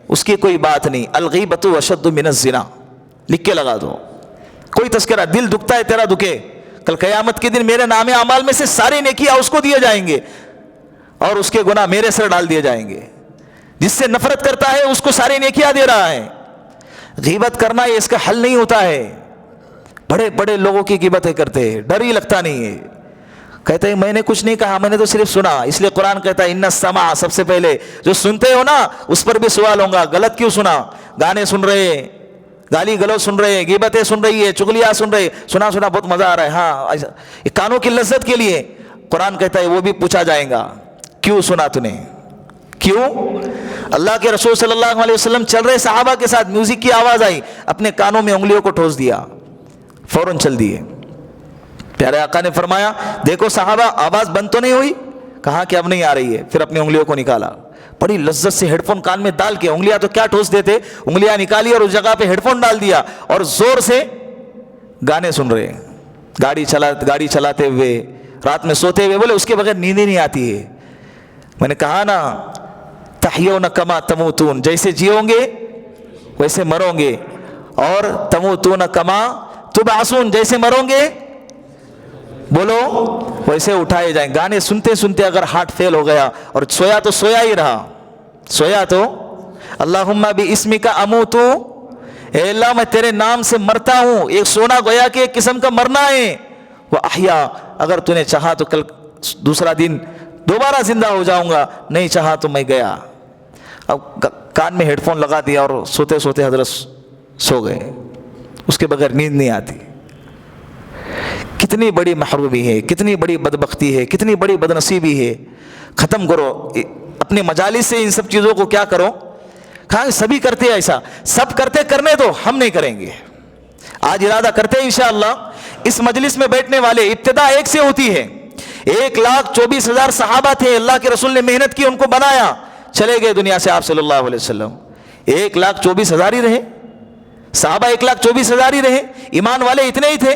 اس کی کوئی بات نہیں. الغیبۃ اشد من الزنا لکھ کے لگا دو, کوئی تذکرہ. دل دکھتا ہے تیرا دکھے, کل قیامت کے دن میرے نام اعمال میں سے سارے نیکیاں اس کو دیے جائیں گے اور اس کے گناہ میرے سر ڈال دیے جائیں گے. جس سے نفرت کرتا ہے اس کو ساری نیکیاں دے رہا ہے. غیبت کرنا یہ اس کا حل نہیں ہوتا ہے. بڑے بڑے لوگوں کی غیبتیں کرتے ہیں, ڈر ہی لگتا نہیں ہے. کہتے ہیں میں نے کچھ نہیں کہا, میں نے تو صرف سنا. اس لیے قرآن کہتا ہے ان السمع, سب سے پہلے جو سنتے ہو نا اس پر بھی سوال ہوگا. غلط کیوں سنا؟ گانے سن رہے, گالی گلوچ سن رہے, غیبتیں سن رہی ہے, چغلیاں سن رہے, سنا بہت مزہ آ رہا ہے, ہاں یہ کانوں کی لذت کے لیے. قرآن کہتا ہے وہ بھی پوچھا جائے گا کیوں سنا تو نے, کیوں؟ اللہ کے رسول صلی اللہ علیہ وسلم چل رہے صحابہ کے ساتھ, میوزک کی آواز آئی, اپنے کانوں میں انگلیوں کو ٹھوس دیا, فوراً چل دیے. پیارے آقا نے فرمایا دیکھو صحابہ آواز بند تو نہیں ہوئی؟ کہا کہ اب نہیں آ رہی ہے. پھر اپنی انگلیوں کو نکالا, بڑی لذت سے ہیڈ فون کان میں ڈال کے, انگلیاں تو کیا ٹھوس دیتے, انگلیاں نکالی اور اس جگہ پہ ہیڈ فون ڈال دیا اور زور سے گانے سن رہے, گاڑی چلاتے ہوئے, رات میں سوتے ہوئے. بولے اس کے بغیر نیند ہی نہیں آتی ہے. میں نے کہا نا تحیون کما تموتون, جیسے جیو گے ویسے مرو گے, اور تموتون کما تبعثون, جیسے مرو گے بولو ویسے اٹھائے جائیں. گانے سنتے سنتے اگر ہارٹ فیل ہو گیا اور سویا تو سویا ہی رہا, سویا تو اللہم باسمک اموت, اے اللہ میں تیرے نام سے مرتا ہوں. ایک سونا گویا کہ ایک قسم کا مرنا ہے. وہ احیا, اگر تو نے چاہا تو کل دوسرا دن دوبارہ زندہ ہو جاؤں گا, نہیں چاہا تو میں گیا. اب کان میں ہیڈ فون لگا دیا اور سوتے سوتے حضرت سو گئے, اس کے بغیر نیند نہیں آتی. کتنی بڑی محرومی ہے, کتنی بڑی بدبختی ہے, کتنی بڑی بدنصیبی ہے. ختم کرو اپنے مجالس سے ان سب چیزوں کو. کیا کرو؟ کہاں سبھی کرتے ہیں ایسا, سب کرتے, کرنے دو, ہم نہیں کریں گے. آج ارادہ کرتے ہیں انشاءاللہ اس مجلس میں بیٹھنے والے, ابتدا ایک سے ہوتی ہے. 1,24,000 صحابہ تھے, اللہ کے رسول نے محنت کی, ان کو بنایا, چلے گئے دنیا سے آپ صلی اللہ علیہ وسلم. 1,24,000 ہی رہے صحابہ, 1,24,000 ہی رہے. ایمان والے اتنے ہی تھے.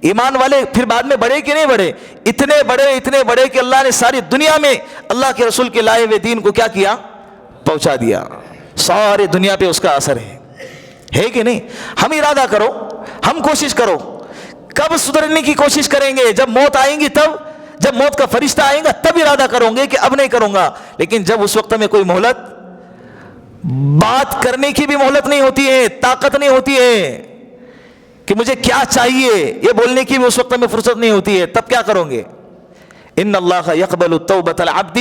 ایمان والے پھر بعد میں بڑھے کہ نہیں بڑھے؟ اتنے بڑے کہ اللہ نے ساری دنیا میں اللہ کے رسول کے لائے ہوئے دین کو کیا کیا؟ پہنچا دیا. ساری دنیا پہ اس کا اثر ہے کہ نہیں؟ ہم ارادہ کرو, ہم کوشش کرو. کب سدھرنے کی کوشش کریں گے؟ جب موت آئیں گی تب, جب موت کا فرشتہ آئے گا تب ارادہ کروں گے کہ اب نہیں کروں گا. لیکن جب اس وقت میں کوئی مہلت, بات کرنے کی بھی مہلت نہیں ہوتی ہے, طاقت نہیں ہوتی ہے کہ مجھے کیا چاہیے, یہ بولنے کی بھی اس وقت میں فرصت نہیں ہوتی ہے, تب کیا کرو گے؟ ان اللہ یقبل توبۃ العبد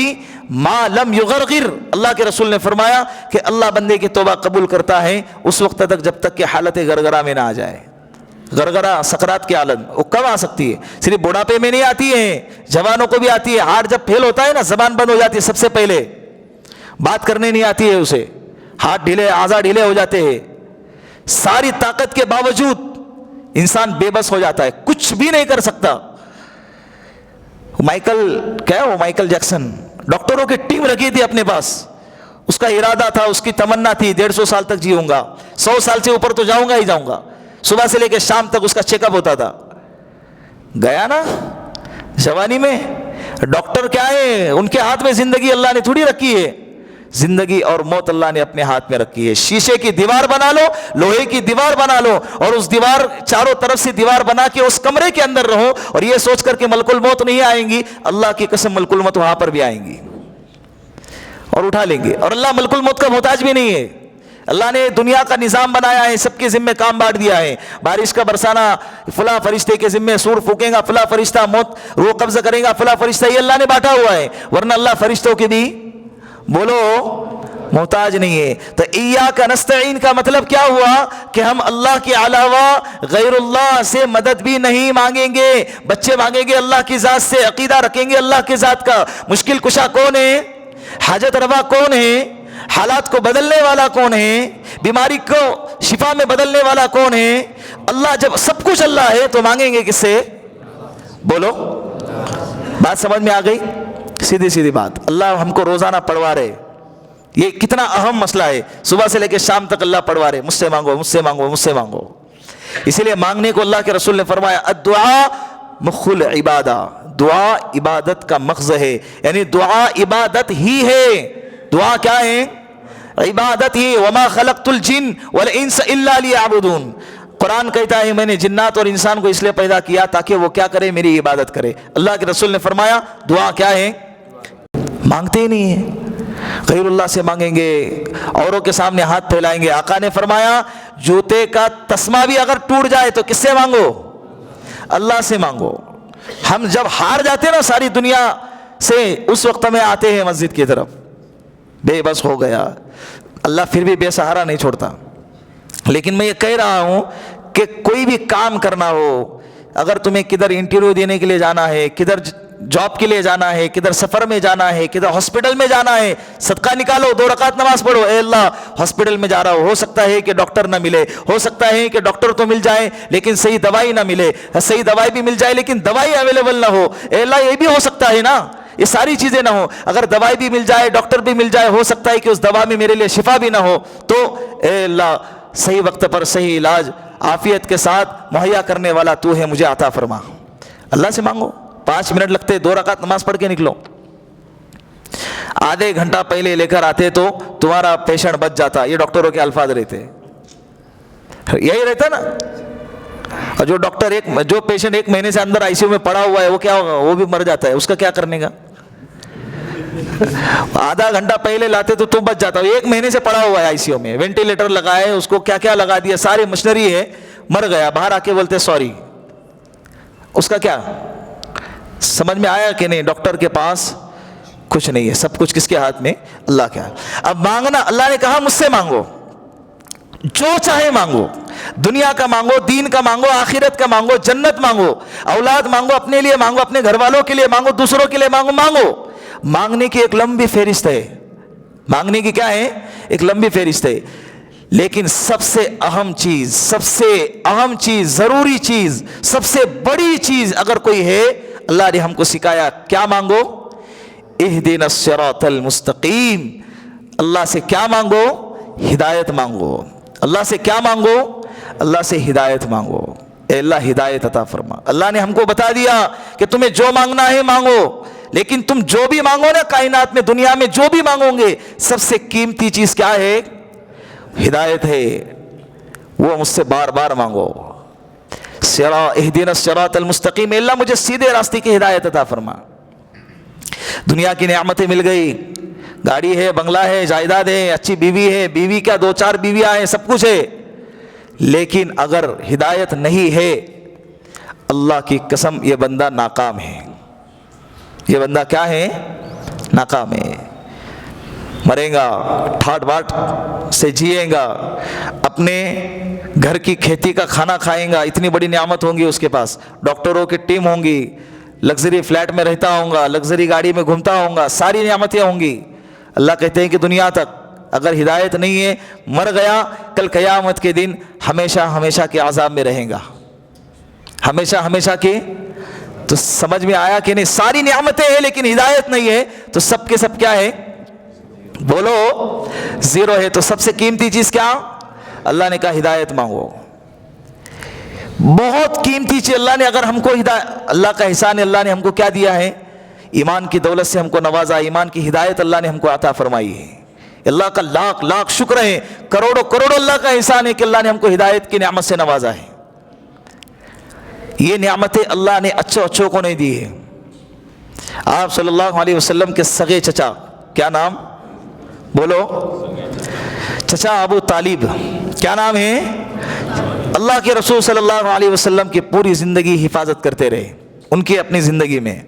ما لم یغرغر, اللہ کے رسول نے فرمایا کہ اللہ بندے کی توبہ قبول کرتا ہے اس وقت تک جب تک کہ حالت گرگرہ میں نہ آ جائے. گرگرہ سکرات کی حالت وہ کب آ سکتی ہے؟ صرف بڑھاپے میں نہیں آتی ہے, جوانوں کو بھی آتی ہے. ہارٹ جب فیل ہوتا ہے نا, زبان بند ہو جاتی ہے, سب سے پہلے بات کرنے نہیں آتی ہے اسے, ہاتھ ڈھیلے, اعضاء ڈھیلے ہو جاتے ہیں. ساری طاقت کے باوجود انسان بے بس ہو جاتا ہے, کچھ بھی نہیں کر سکتا. مائیکل جیکسن, ڈاکٹروں کی ٹیم رکھی تھی اپنے پاس, اس کا ارادہ تھا, اس کی تمنا تھی 150 سال تک جیوں گا, 100 سال سے اوپر تو جاؤں گا ہی جاؤں گا. صبح سے لے کے شام تک اس کا چیک اپ ہوتا تھا. گیا نا جوانی میں. ڈاکٹر کیا ہے, ان کے ہاتھ میں زندگی اللہ نے تھوڑی رکھی ہے, زندگی اور موت اللہ نے اپنے ہاتھ میں رکھی ہے. شیشے کی دیوار بنا لو, لوہے کی دیوار بنا لو, اور اس دیوار چاروں طرف سے دیوار بنا کے اس کمرے کے اندر رہو, اور یہ سوچ کر کہ ملک الموت نہیں آئیں گی. اللہ کی قسم ملک الموت وہاں پر بھی آئیں گی اور اٹھا لیں گے. اور اللہ ملک الموت کا محتاج بھی نہیں ہے. اللہ نے دنیا کا نظام بنایا ہے, سب کے ذمے کام بانٹ دیا ہے. بارش کا برسانا فلاں فرشتے کے ذمے, سور پھونکے گا فلاں فرشتہ, موت روح قبض کرے گا فلاں فرشتہ, یہ اللہ نے بانٹا ہوا ہے. ورنہ اللہ فرشتوں کے بھی بولو محتاج نہیں ہے. تو ایاک نستعین کا مطلب کیا ہوا کہ ہم اللہ کے علاوہ غیر اللہ سے مدد بھی نہیں مانگیں گے. بچے مانگیں گے اللہ کی ذات سے, عقیدہ رکھیں گے اللہ کی ذات کا. مشکل کشا کون ہے؟ حاجت روا کون ہے؟ حالات کو بدلنے والا کون ہے؟ بیماری کو شفا میں بدلنے والا کون ہے؟ اللہ. جب سب کچھ اللہ ہے تو مانگیں گے کس سے؟ بولو, بات سمجھ میں آ گئی؟ سیدھی بات. اللہ ہم کو روزانہ پڑھوا رہے, یہ کتنا اہم مسئلہ ہے. صبح سے لے کے شام تک اللہ پڑھوا رہے, مجھ سے مانگو, مجھ سے مانگو, مجھ سے مانگو. اسی لیے مانگنے کو اللہ کے رسول نے فرمایا الدعاء مخ العبادہ, دعا عبادت کا مغز ہے. یعنی دعا عبادت ہی ہے. دعا کیا ہے؟ عبادت ہی. وما خلقت الجن والانس الا لیعبدون. قرآن کہتا ہے میں نے جنات اور انسان کو اس لیے پیدا کیا تاکہ وہ کیا کرے؟ میری عبادت کرے۔ اللہ کے رسول نے فرمایا دعا کیا ہے؟ مانگتے ہی نہیں ہیں، غیر اللہ سے مانگیں گے، اوروں کے سامنے ہاتھ پھیلائیں گے۔ آقا نے فرمایا جوتے کا تسمہ بھی اگر ٹوٹ جائے تو کس سے مانگو؟ اللہ سے مانگو۔ ہم جب ہار جاتے ہیں نا ساری دنیا سے، اس وقت میں آتے ہیں مسجد کی طرف، بے بس ہو گیا، اللہ پھر بھی بے سہارا نہیں چھوڑتا۔ لیکن میں یہ کہہ رہا ہوں کہ کوئی بھی کام کرنا ہو، اگر تمہیں کدھر انٹرویو دینے کے لیے جانا ہے، کدھر جاب کے لیے جانا ہے، کدھر سفر میں جانا ہے، کدھر ہاسپٹل میں جانا ہے، صدقہ نکالو، 2 رکعت نماز پڑھو، اے اللہ ہاسپٹل میں جا رہا ہو سکتا ہے کہ ڈاکٹر نہ ملے، ہو سکتا ہے کہ ڈاکٹر تو مل جائے لیکن صحیح دوائی نہ ملے، صحیح دوائی بھی مل جائے لیکن دوائی اویلیبل نہ ہو، اے اللہ یہ بھی ہو سکتا ہے نا، یہ ساری چیزیں نہ ہو، اگر دوائی بھی مل جائے، ڈاکٹر بھی مل جائے، ہو سکتا ہے کہ اس دوا میں میرے لیے شفا بھی نہ ہو، تو اے اللہ صحیح وقت پر صحیح علاج عافیت کے ساتھ مہیا کرنے والا تو ہے، مجھے عطا فرما۔ اللہ سے مانگو، 5 منٹ لگتے، 2 رکعت نماز پڑھ کے نکلو، آدھے گھنٹہ پہلے لے کر آتے تو تمہارا پیشنٹ بچ جاتا، یہ ڈاکٹروں کے الفاظ رہتے، یہی رہتا نا۔ اور جو پیشنٹ 1 مہینے سے اندر آئی سی یو میں پڑا ہوا ہے وہ کیا ہوگا؟ وہ بھی مر جاتا ہے، اس کا کیا کرنے کا؟ آدھا گھنٹہ پہلے لاتے تو تم بچ جاتا، 1 مہینے سے پڑا ہوا ہے آئی سی یو میں، وینٹیلیٹر لگائے، اس کو کیا کیا لگا دیا، ساری مشینری ہے، مر گیا، باہر آ کے بولتے سوری، اس کا کیا؟ سمجھ میں آیا کہ نہیں؟ ڈاکٹر کے پاس کچھ نہیں ہے، سب کچھ کس کے ہاتھ میں؟ اللہ کے ہاتھ۔ اب مانگنا، اللہ نے کہا مجھ سے مانگو، جو چاہے مانگو، دنیا کا مانگو، دین کا مانگو، آخرت کا مانگو، جنت مانگو، اولاد مانگو، اپنے لیے مانگو، اپنے گھر والوں کے لیے مانگو، دوسروں کے لیے مانگو، مانگو۔ مانگنے کی ایک لمبی فہرست ہے، مانگنے کی کیا ہے؟ ایک لمبی فہرست ہے، لیکن سب سے اہم چیز، سب سے اہم چیز، ضروری چیز، سب سے بڑی چیز اگر کوئی ہے، اللہ نے ہم کو سکھایا، کیا مانگو؟ اہدنا الصراط المستقیم۔ اللہ سے کیا مانگو؟ ہدایت مانگو۔ اللہ سے کیا مانگو؟ اللہ سے ہدایت مانگو، اے اللہ ہدایت عطا فرما۔ اللہ نے ہم کو بتا دیا کہ تمہیں جو مانگنا ہے مانگو، لیکن تم جو بھی مانگو نا کائنات میں، دنیا میں جو بھی مانگو گے، سب سے قیمتی چیز کیا ہے؟ ہدایت ہے، وہ مجھ سے بار بار مانگو۔ اہدنا الصراط المستقیم، اللہ مجھے سیدھے راستے کی ہدایت عطا فرما۔ دنیا کی نعمتیں مل گئی، گاڑی ہے، بنگلہ ہے، جائیداد ہے، اچھی بیوی ہے، بیوی کیا 2-4 بیویاں ہیں، سب کچھ ہے، لیکن اگر ہدایت نہیں ہے، اللہ کی قسم یہ بندہ ناکام ہے، یہ بندہ کیا ہے؟ ناکام ہے، مرے گا، ٹھاٹ باٹ سے جیے گا، اپنے گھر کی کھیتی کا کھانا کھائیں گا، اتنی بڑی نعمت ہوں گی اس کے پاس، ڈاکٹروں کی ٹیم ہوں گی، لگژری فلیٹ میں رہتا ہوں گا، لگژری گاڑی میں گھومتا ہوں گا، ساری نعمتیں ہوں گی۔ اللہ کہتے ہیں کہ دنیا تک اگر ہدایت نہیں ہے، مر گیا، کل قیامت کے دن ہمیشہ ہمیشہ کے عذاب میں رہیں گا، ہمیشہ ہمیشہ کے۔ تو سمجھ میں آیا کہ نہیں؟ ساری نعمتیں ہیں لیکن ہدایت نہیں ہے تو سب کے سب کیا ہے؟ بولو زیرو ہے۔ تو سب سے قیمتی چیز کیا؟ اللہ نے کہا ہدایت مانگو، بہت قیمتی چیز اللہ نے اگر ہم کو ہدایت، اللہ کا احسان ہے، اللہ نے ہم کو کیا دیا ہے؟ ایمان کی دولت سے ہم کو نوازا، ایمان کی ہدایت اللہ نے ہم کو عطا فرمائی ہے۔ اللہ کا لاکھ لاکھ شکر ہے، کروڑوں کروڑوں اللہ کا احسان ہے کہ اللہ نے ہم کو ہدایت کی نعمت سے نوازا ہے۔ یہ نعمتیں اللہ نے اچھوں کو نہیں دی ہے۔ آپ صلی اللہ علیہ وسلم کے سگے چچا، کیا نام؟ بولو، چچا ابو طالب، کیا نام ہے؟ اللہ کے رسول صلی اللہ علیہ وسلم کی پوری زندگی حفاظت کرتے رہے، ان کی اپنی زندگی میں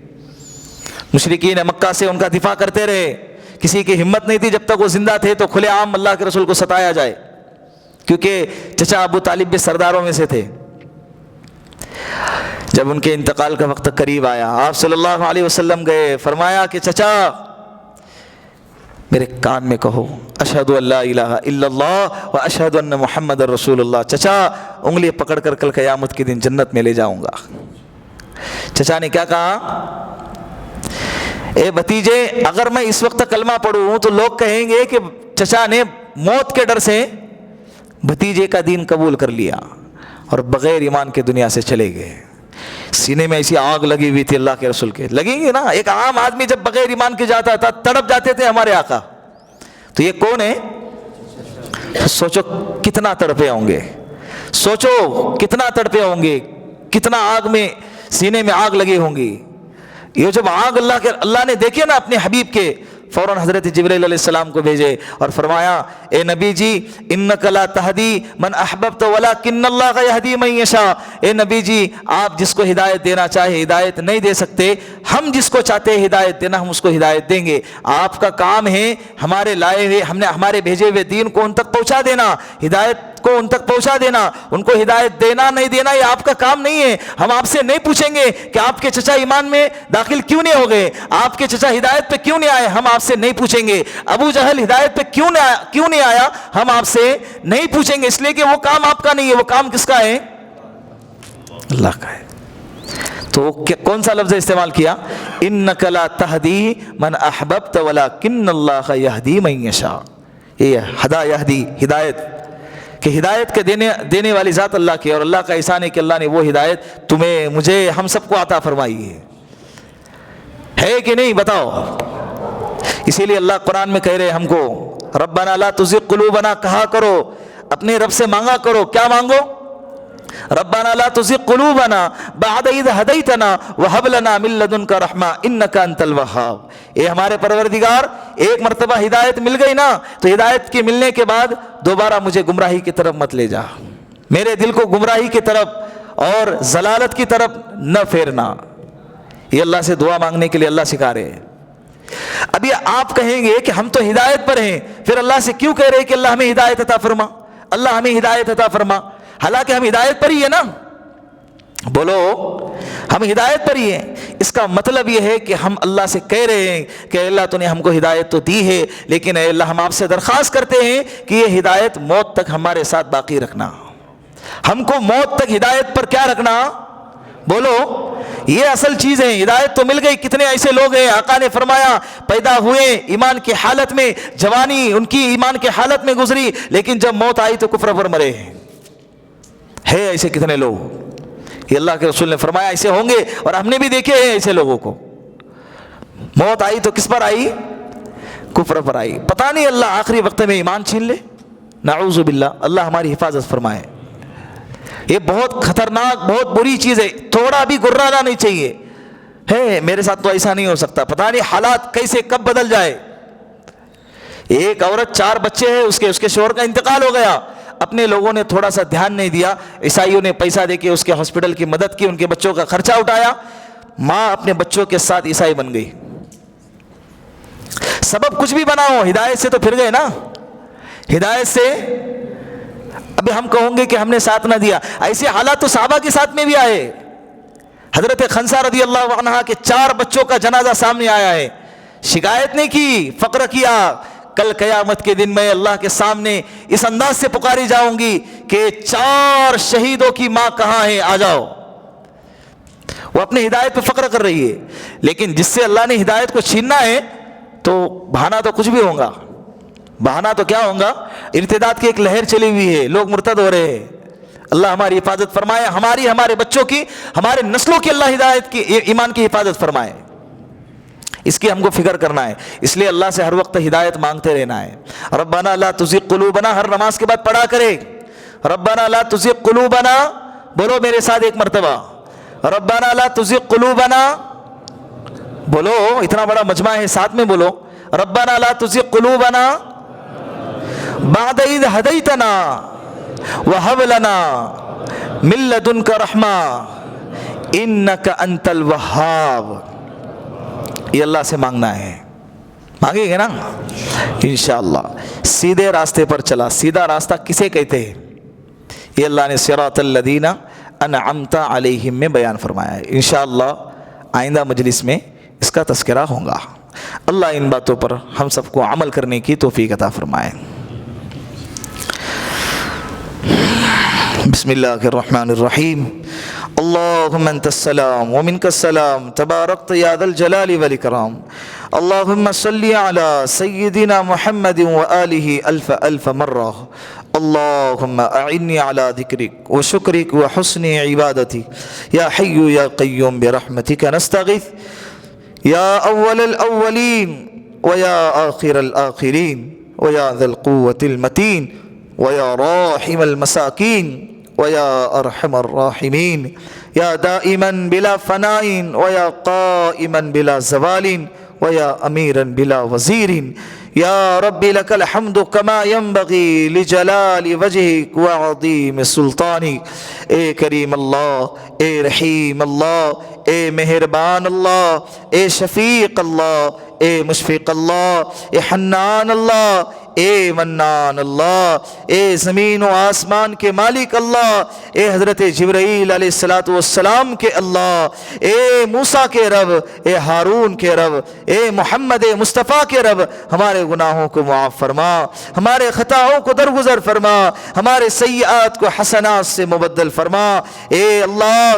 مشرکین مکہ سے ان کا دفاع کرتے رہے، کسی کی ہمت نہیں تھی جب تک وہ زندہ تھے تو کھلے عام اللہ کے رسول کو ستایا جائے، کیونکہ چچا ابو طالب بھی سرداروں میں سے تھے۔ جب ان کے انتقال کا وقت قریب آیا، آپ صلی اللہ علیہ وسلم گئے، فرمایا کہ چچا میرے کان میں کہو اشہد ان لا الہ الا اللہ و اشہد ان محمد رسول اللہ۔ چچا انگلی پکڑ کر کل قیامت کے دن جنت میں لے جاؤں گا۔ چچا نے کیا کہا؟ اے بھتیجے، اگر میں اس وقت کلمہ پڑھوں تو لوگ کہیں گے کہ چچا نے موت کے ڈر سے بھتیجے کا دین قبول کر لیا اور بغیر ایمان کے دنیا سے چلے گئے۔ سینے میں ایسی آگ لگی ہوئی تھی اللہ کے رسول کے، لگیں گے نا، ایک عام آدمی جب بغیر ایمان کے جاتا تھا تڑپ جاتے تھے ہمارے آقا، تو یہ کون ہے؟ سوچو کتنا تڑپے ہوں گے، سوچو کتنا تڑپے ہوں گے, کتنا آگ میں سینے میں آگ لگی ہوں گی. یہ جب آگ اللہ نے دیکھے نا اپنے حبیب کے, فوراً حضرت جبرائیل علیہ السلام کو بھیجے اور فرمایا اے نبی جی انک لا تہدی من احببت ولکن اللہ یہدی من یشاء. اے نبی جی آپ جس کو ہدایت دینا چاہے ہدایت نہیں دے سکتے, ہم جس کو چاہتے ہیں ہدایت دینا ہم اس کو ہدایت دیں گے. آپ کا کام ہے ہمارے لائے ہوئے ہمارے بھیجے ہوئے دین کو ان تک پہنچا دینا, ہدایت کو ان تک پہنچا دینا. ان کو ہدایت دینا نہیں دینا یہ آپ کا کام نہیں ہے. ہم آپ سے نہیں پوچھیں گے کہ آپ کے چچا ایمان میں داخل کیوں نہیں ہو گئے, آپ کے چچا ہدایت پہ کیوں نہیں آئے, ہم آپ سے نہیں پوچھیں گے. ابو جہل ہدایت پہ کیوں نہیں آیا, ہم آپ سے نہیں پوچھیں گے, اس لیے کہ وہ کام آپ کا نہیں ہے, وہ کام کس کا ہے؟ اللہ کا ہے. تو کون سا لفظ استعمال کیا؟ انک لا تہدی من احببت ولکن اللہ یہدی من یشاء. یہ ہدا یہدی ہدایت, کہ ہدایت کے دینے والی ذات اللہ کی, اور اللہ کا احسان ہے کہ اللہ نے وہ ہدایت تمہیں, مجھے, ہم سب کو عطا فرمائی ہے کہ نہیں بتاؤ. اسی لیے اللہ قرآن میں کہہ رہے ہم کو ربنا لا تزغ قلوبنا, کہا کرو اپنے رب سے مانگا کرو, کیا مانگو؟ ربنا لا تزغ قلوبنا بعد اذ ہدیتنا وہب لنا من لدنک رحمہ انک انت الوہاب. اے ہمارے پروردگار ایک مرتبہ ہدایت مل گئی نا, تو ہدایت کے ملنے کے بعد دوبارہ مجھے گمراہی کی طرف مت لے جا, میرے دل کو گمراہی کی طرف اور ضلالت کی طرف نہ پھیرنا. یہ اللہ سے دعا مانگنے کے لیے اللہ سکھا رہے ہیں. ابھی آپ کہیں گے کہ ہم تو ہدایت پر ہیں, پھر اللہ سے کیوں کہہ رہے کہ اللہ ہمیں ہدایت عطا فرما, اللہ ہمیں ہدایت عطا فرما, حالانکہ ہم ہدایت پر ہی ہے نا. بولو ہم ہدایت پر ہی ہیں. اس کا مطلب یہ ہے کہ ہم اللہ سے کہہ رہے ہیں کہ اللہ تو نے ہم کو ہدایت تو دی ہے, لیکن اے اللہ ہم آپ سے درخواست کرتے ہیں کہ یہ ہدایت موت تک ہمارے ساتھ باقی رکھنا, ہم کو موت تک ہدایت پر کیا رکھنا. بولو یہ اصل چیز ہے. ہدایت تو مل گئی, کتنے ایسے لوگ ہیں آقا نے فرمایا پیدا ہوئے ایمان کی حالت میں, جوانی ان کی ایمان کی حالت میں گزری, لیکن جب موت آئی تو کفر پر مرے ہیں. ہے ایسے کتنے لوگ, یہ اللہ کے رسول نے فرمایا ایسے ہوں گے, اور ہم نے بھی دیکھے ہیں ایسے لوگوں کو. موت آئی تو کس پر آئی؟ کفر پر آئی. پتہ نہیں اللہ آخری وقت میں ایمان چھین لے, نعوذ باللہ, اللہ ہماری حفاظت فرمائے. یہ بہت خطرناک, بہت بری چیز ہے, تھوڑا بھی گرانا نہیں چاہیے. ہے میرے ساتھ تو ایسا نہیں ہو سکتا, پتہ نہیں حالات کیسے کب بدل جائے. ایک عورت 4 بچے ہیں, اس کے شوہر کا انتقال ہو گیا, اپنے لوگوں نے تھوڑا سا دھیان نہیں دیا, عیسائیوں نے پیسہ دے کے اس کے ہاسپٹل کی مدد کی, ان کے بچوں کا خرچہ اٹھایا, ماں اپنے بچوں کے ساتھ عیسائی بن گئی. سبب کچھ بھی بنا ہو, ہدایت سے تو پھر گئے نا, ہدایت سے. ابھی ہم کہوں گے کہ ہم نے ساتھ نہ دیا, ایسے حالات تو صحابہ کے ساتھ میں بھی آئے. حضرت خنسا رضی اللہ عنہ کے 4 بچوں کا جنازہ سامنے آیا ہے, شکایت نہیں کی, فقر کیا. کل قیامت کے دن میں اللہ کے سامنے اس انداز سے پکاری جاؤں گی کہ 4 شہیدوں کی ماں کہاں ہے, آ جاؤ. وہ اپنے ہدایت پہ فخر کر رہی ہے, لیکن جس سے اللہ نے ہدایت کو چھیننا ہے تو بہانہ تو کچھ بھی ہوگا. بہانہ تو کیا ہوگا؟ ارتداد کی ایک لہر چلی ہوئی ہے, لوگ مرتد ہو رہے ہیں. اللہ ہماری حفاظت فرمائے, ہمارے بچوں کی, ہمارے نسلوں کی اللہ ہدایت کی, ایمان کی حفاظت فرمائے. اس کی ہم کو فکر کرنا ہے. اس لیے اللہ سے ہر وقت ہدایت مانگتے رہنا ہے. ربنا لا تزغ قلوبنا, ہر نماز کے بعد پڑھا کرے ربنا لا تزغ قلوبنا. بولو میرے ساتھ ایک مرتبہ, ربنا لا تزغ قلوبنا. بولو, اتنا بڑا مجمع ہے, ساتھ میں بولو, ربنا لا تزغ قلوبنا بعد اذ ہدیتنا وہب لنا من لدنک رحمہ انک انت الوہاب. یہ اللہ سے مانگنا ہے, مانگیں گے نا انشاءاللہ. سیدھے راستے پر چلا, سیدھا راستہ کسے کہتے ہیں؟ یہ اللہ نے صراط الذین انعمت علیہم میں بیان فرمایا ہے. انشاءاللہ آئندہ مجلس میں اس کا تذکرہ ہوگا. اللہ ان باتوں پر ہم سب کو عمل کرنے کی توفیق عطا فرمائے. بسم اللہ الرحمن الرحیم. اللهم انت السلام ومنك السلام تباركت يا ذا الجلال والاكرام. اللهم صل على سيدنا محمد وآله الف الف مرة. اللهم اعني على ذكرك وشكرك وحسن عبادتك يا حي يا قيوم برحمتك نستغيث يا اول الاولين ويا آخر الآخرين ويا ذا القوة المتين ويا راحم المساكين ویا ارحم الراحمین، یا دائما بلا فناء ویا قائما بلا زوال ویا امیرا بلا وزیر، یا رب لک الحمد کما ينبغی لجلال وجهک وعظیم سلطانک۔ اے کریم اللہ، اے رحیم اللہ، اے مہربان اللہ، اے شفیق اللہ، اے مشفق اللہ، اے حنان اللہ، اے منان اللہ، اے زمین و آسمان کے مالک اللہ، اے حضرت جبرائیل علیہ السلام کے اللہ، اے موسیٰ کے رب، اے ہارون کے رب، اے محمد مصطفیٰ کے رب، ہمارے گناہوں کو معاف فرما، ہمارے خطاؤں کو درگزر فرما، ہمارے سیئات کو حسنات سے مبدل فرما۔ اے اللہ،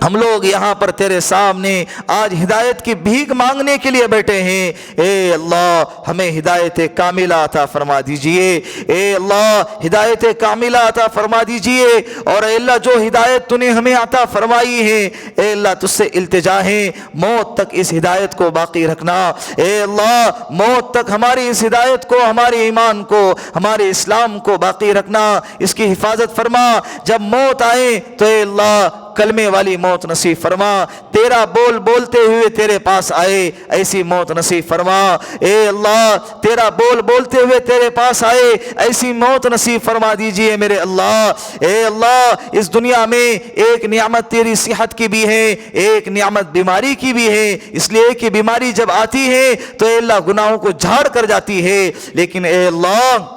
ہم لوگ یہاں پر تیرے سامنے آج ہدایت کی بھیک مانگنے کے لیے بیٹھے ہیں۔ اے اللہ، ہمیں ہدایت کاملہ عطا فرما دیجئے، اے اللہ ہدایت کاملہ عطا فرما دیجئے، اور اے اللہ جو ہدایت تو نے ہمیں عطا فرمائی ہے، اے اللہ تجھ سے التجا ہے موت تک اس ہدایت کو باقی رکھنا۔ اے اللہ موت تک ہماری اس ہدایت کو، ہمارے ایمان کو، ہمارے اسلام کو باقی رکھنا، اس کی حفاظت فرما۔ جب موت آئے تو اے اللہ کلمے والی موت نصیب فرما، تیرا بول بولتے ہوئے تیرے پاس آئے ایسی موت نصیب فرما۔ اے اللہ تیرا بول بولتے ہوئے تیرے پاس آئے ایسی موت نصیب فرما دیجئے میرے اللہ۔ اے اللہ اس دنیا میں ایک نعمت تیری صحت کی بھی ہے، ایک نعمت بیماری کی بھی ہے، اس لیے کہ بیماری جب آتی ہے تو اے اللہ گناہوں کو جھاڑ کر جاتی ہے، لیکن اے اللہ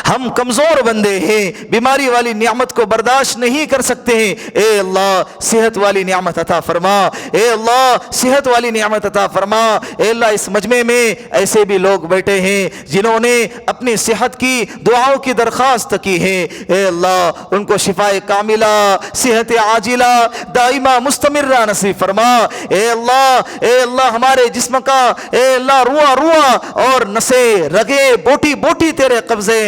ہم کمزور بندے ہیں، بیماری والی نعمت کو برداشت نہیں کر سکتے ہیں۔ اے اللہ صحت والی نعمت عطا فرما، اے اللہ صحت والی نعمت عطا فرما۔ اے اللہ اس مجمع میں ایسے بھی لوگ بیٹھے ہیں جنہوں نے اپنی صحت کی دعاؤں کی درخواست کی ہے، اے اللہ ان کو شفائے کاملہ، صحت عاجلہ دائمہ مستمرہ نصیب فرما۔ اے اللہ ہمارے جسم کا اے اللہ روا اور نسیں رگیں بوٹی بوٹی تیرے قبضے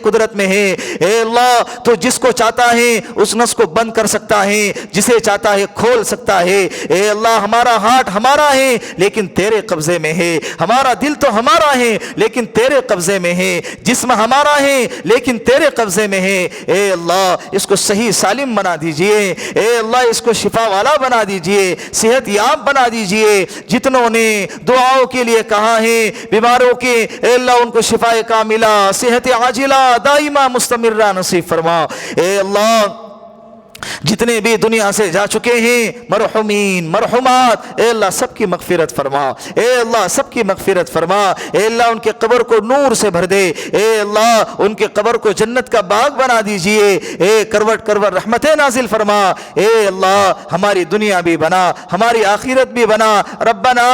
قدرت میں ہے۔ اے اللہ تو جس کو چاہتا ہے اس نس کو بند کر سکتا ہے، جسے چاہتا ہے کھول سکتا ہے۔ اے اللہ ہمارا ہارٹ ہمارا ہے لیکن تیرے قبضے میں ہے، ہمارا دل تو ہمارا ہے لیکن تیرے قبضے میں ہے، جسم ہمارا ہے لیکن تیرے قبضے میں ہے۔ اے اللہ اس کو صحیح سالم بنا دیجئے، اے اللہ اس کو شفا والا بنا دیجئے، صحت یاب بنا دیجئے۔ جتنوں نے دعاؤں کے لیے کہا ہے بیماروں کے، اے اللہ ان کو شفا کاملہ، صحت عاجلہ دائمہ مستمرہ نصیب فرما۔ اے اللہ جتنے بھی دنیا سے جا چکے ہیں مرحومین مرحومات، اے اللہ سب کی مغفرت فرما، اے اللہ سب کی مغفرت فرما۔ اے اللہ ان کے قبر کو نور سے بھر دے، اے اللہ ان کے قبر کو جنت کا باغ بنا دیجئے، اے کروٹ کروٹ رحمتیں نازل فرما۔ اے اللہ ہماری دنیا بھی بنا، ہماری آخرت بھی بنا۔ ربنا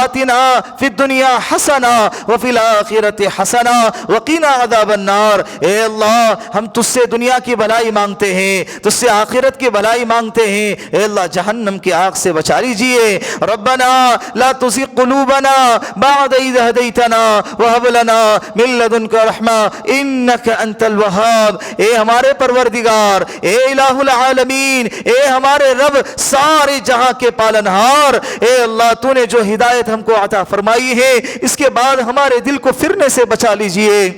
آتنا فی الدنیا حسنہ وفی الآخرۃ حسنہ وقنا عذاب النار۔ اے اللہ ہم تجھ سے دنیا کی بھلائی مانگتے ہیں، تجھ سے آخرت کی بھلائی مانگتے ہیں، اے اللہ جہنم کی آگ سے بچا لیجئے۔ ربنا لا تزغ قلوبنا بعد اذ ہدیتنا وہب لنا من لدنک رحمہ انک انت الوہاب۔ اے ہمارے پروردگار، اے الہ العالمین، اے ہمارے رب سارے جہاں کے پالنہار، اے اللہ تو نے جو ہدایت ہم کو عطا فرمائی ہے اس کے بعد ہمارے دل کو پھرنے سے بچا لیجئے۔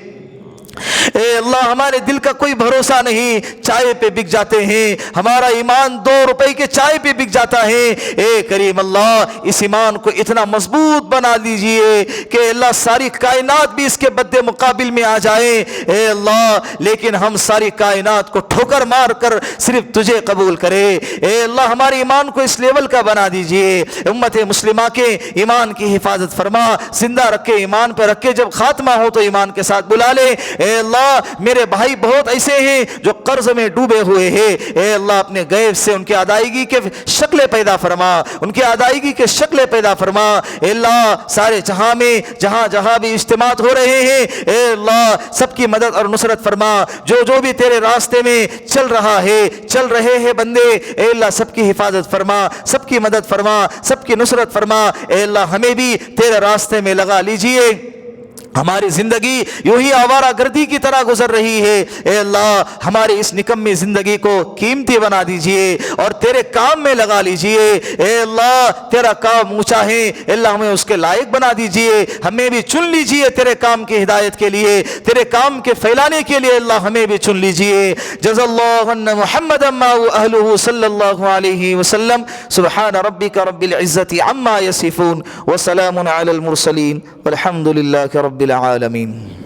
اے اللہ ہمارے دل کا کوئی بھروسہ نہیں، چائے پہ بک جاتے ہیں، ہمارا ایمان 2 روپے کے چائے پہ بک جاتا ہے۔ اے کریم اللہ اس ایمان کو اتنا مضبوط بنا دیجئے کہ اللہ ساری کائنات بھی اس کے بدے مقابل میں آ جائے۔ اے اللہ لیکن ہم ساری کائنات کو ٹھوکر مار کر صرف تجھے قبول کرے۔ اے اللہ ہمارے ایمان کو اس لیول کا بنا دیجئے۔ امت مسلمہ کے ایمان کی حفاظت فرما، زندہ رکھے، ایمان پہ رکھے، جب خاتمہ ہو تو ایمان کے ساتھ بلا لے۔ اے اللہ میرے بھائی بہت ایسے ہیں جو قرض میں ڈوبے ہوئے ہیں، اے اللہ اپنے غیب سے ان کی ادائیگی کے شکلیں پیدا فرما، ان کی ادائیگی کے شکلیں پیدا فرما۔ اے اللہ سارے جہاں میں جہاں بھی اجتماعات ہو رہے ہیں، اے اللہ سب کی مدد اور نصرت فرما۔ جو بھی تیرے راستے میں چل رہے ہیں بندے، اے اللہ سب کی حفاظت فرما، سب کی مدد فرما، سب کی نصرت فرما۔ اے اللہ ہمیں بھی تیرے راستے میں لگا لیجئے۔ ہماری زندگی یوں ہی آوارہ گردی کی طرح گزر رہی ہے، اے اللہ ہماری اس نکمی زندگی کو قیمتی بنا دیجئے اور تیرے کام میں لگا لیجئے۔ اے اللہ تیرا کام اونچا ہے، اے اللہ ہمیں اس کے لائق بنا دیجئے، ہمیں بھی چن لیجئے تیرے کام کی ہدایت کے لیے، تیرے کام کے پھیلانے کے لیے اللہ ہمیں بھی چن لیجئے۔ جزا اللہ عنا محمد ما اہلہ صلی اللہ علیہ وسلم۔ سبحان ربک رب العزت عما یصفون وسلام علی المرسلین والحمد للہ رب العالمین۔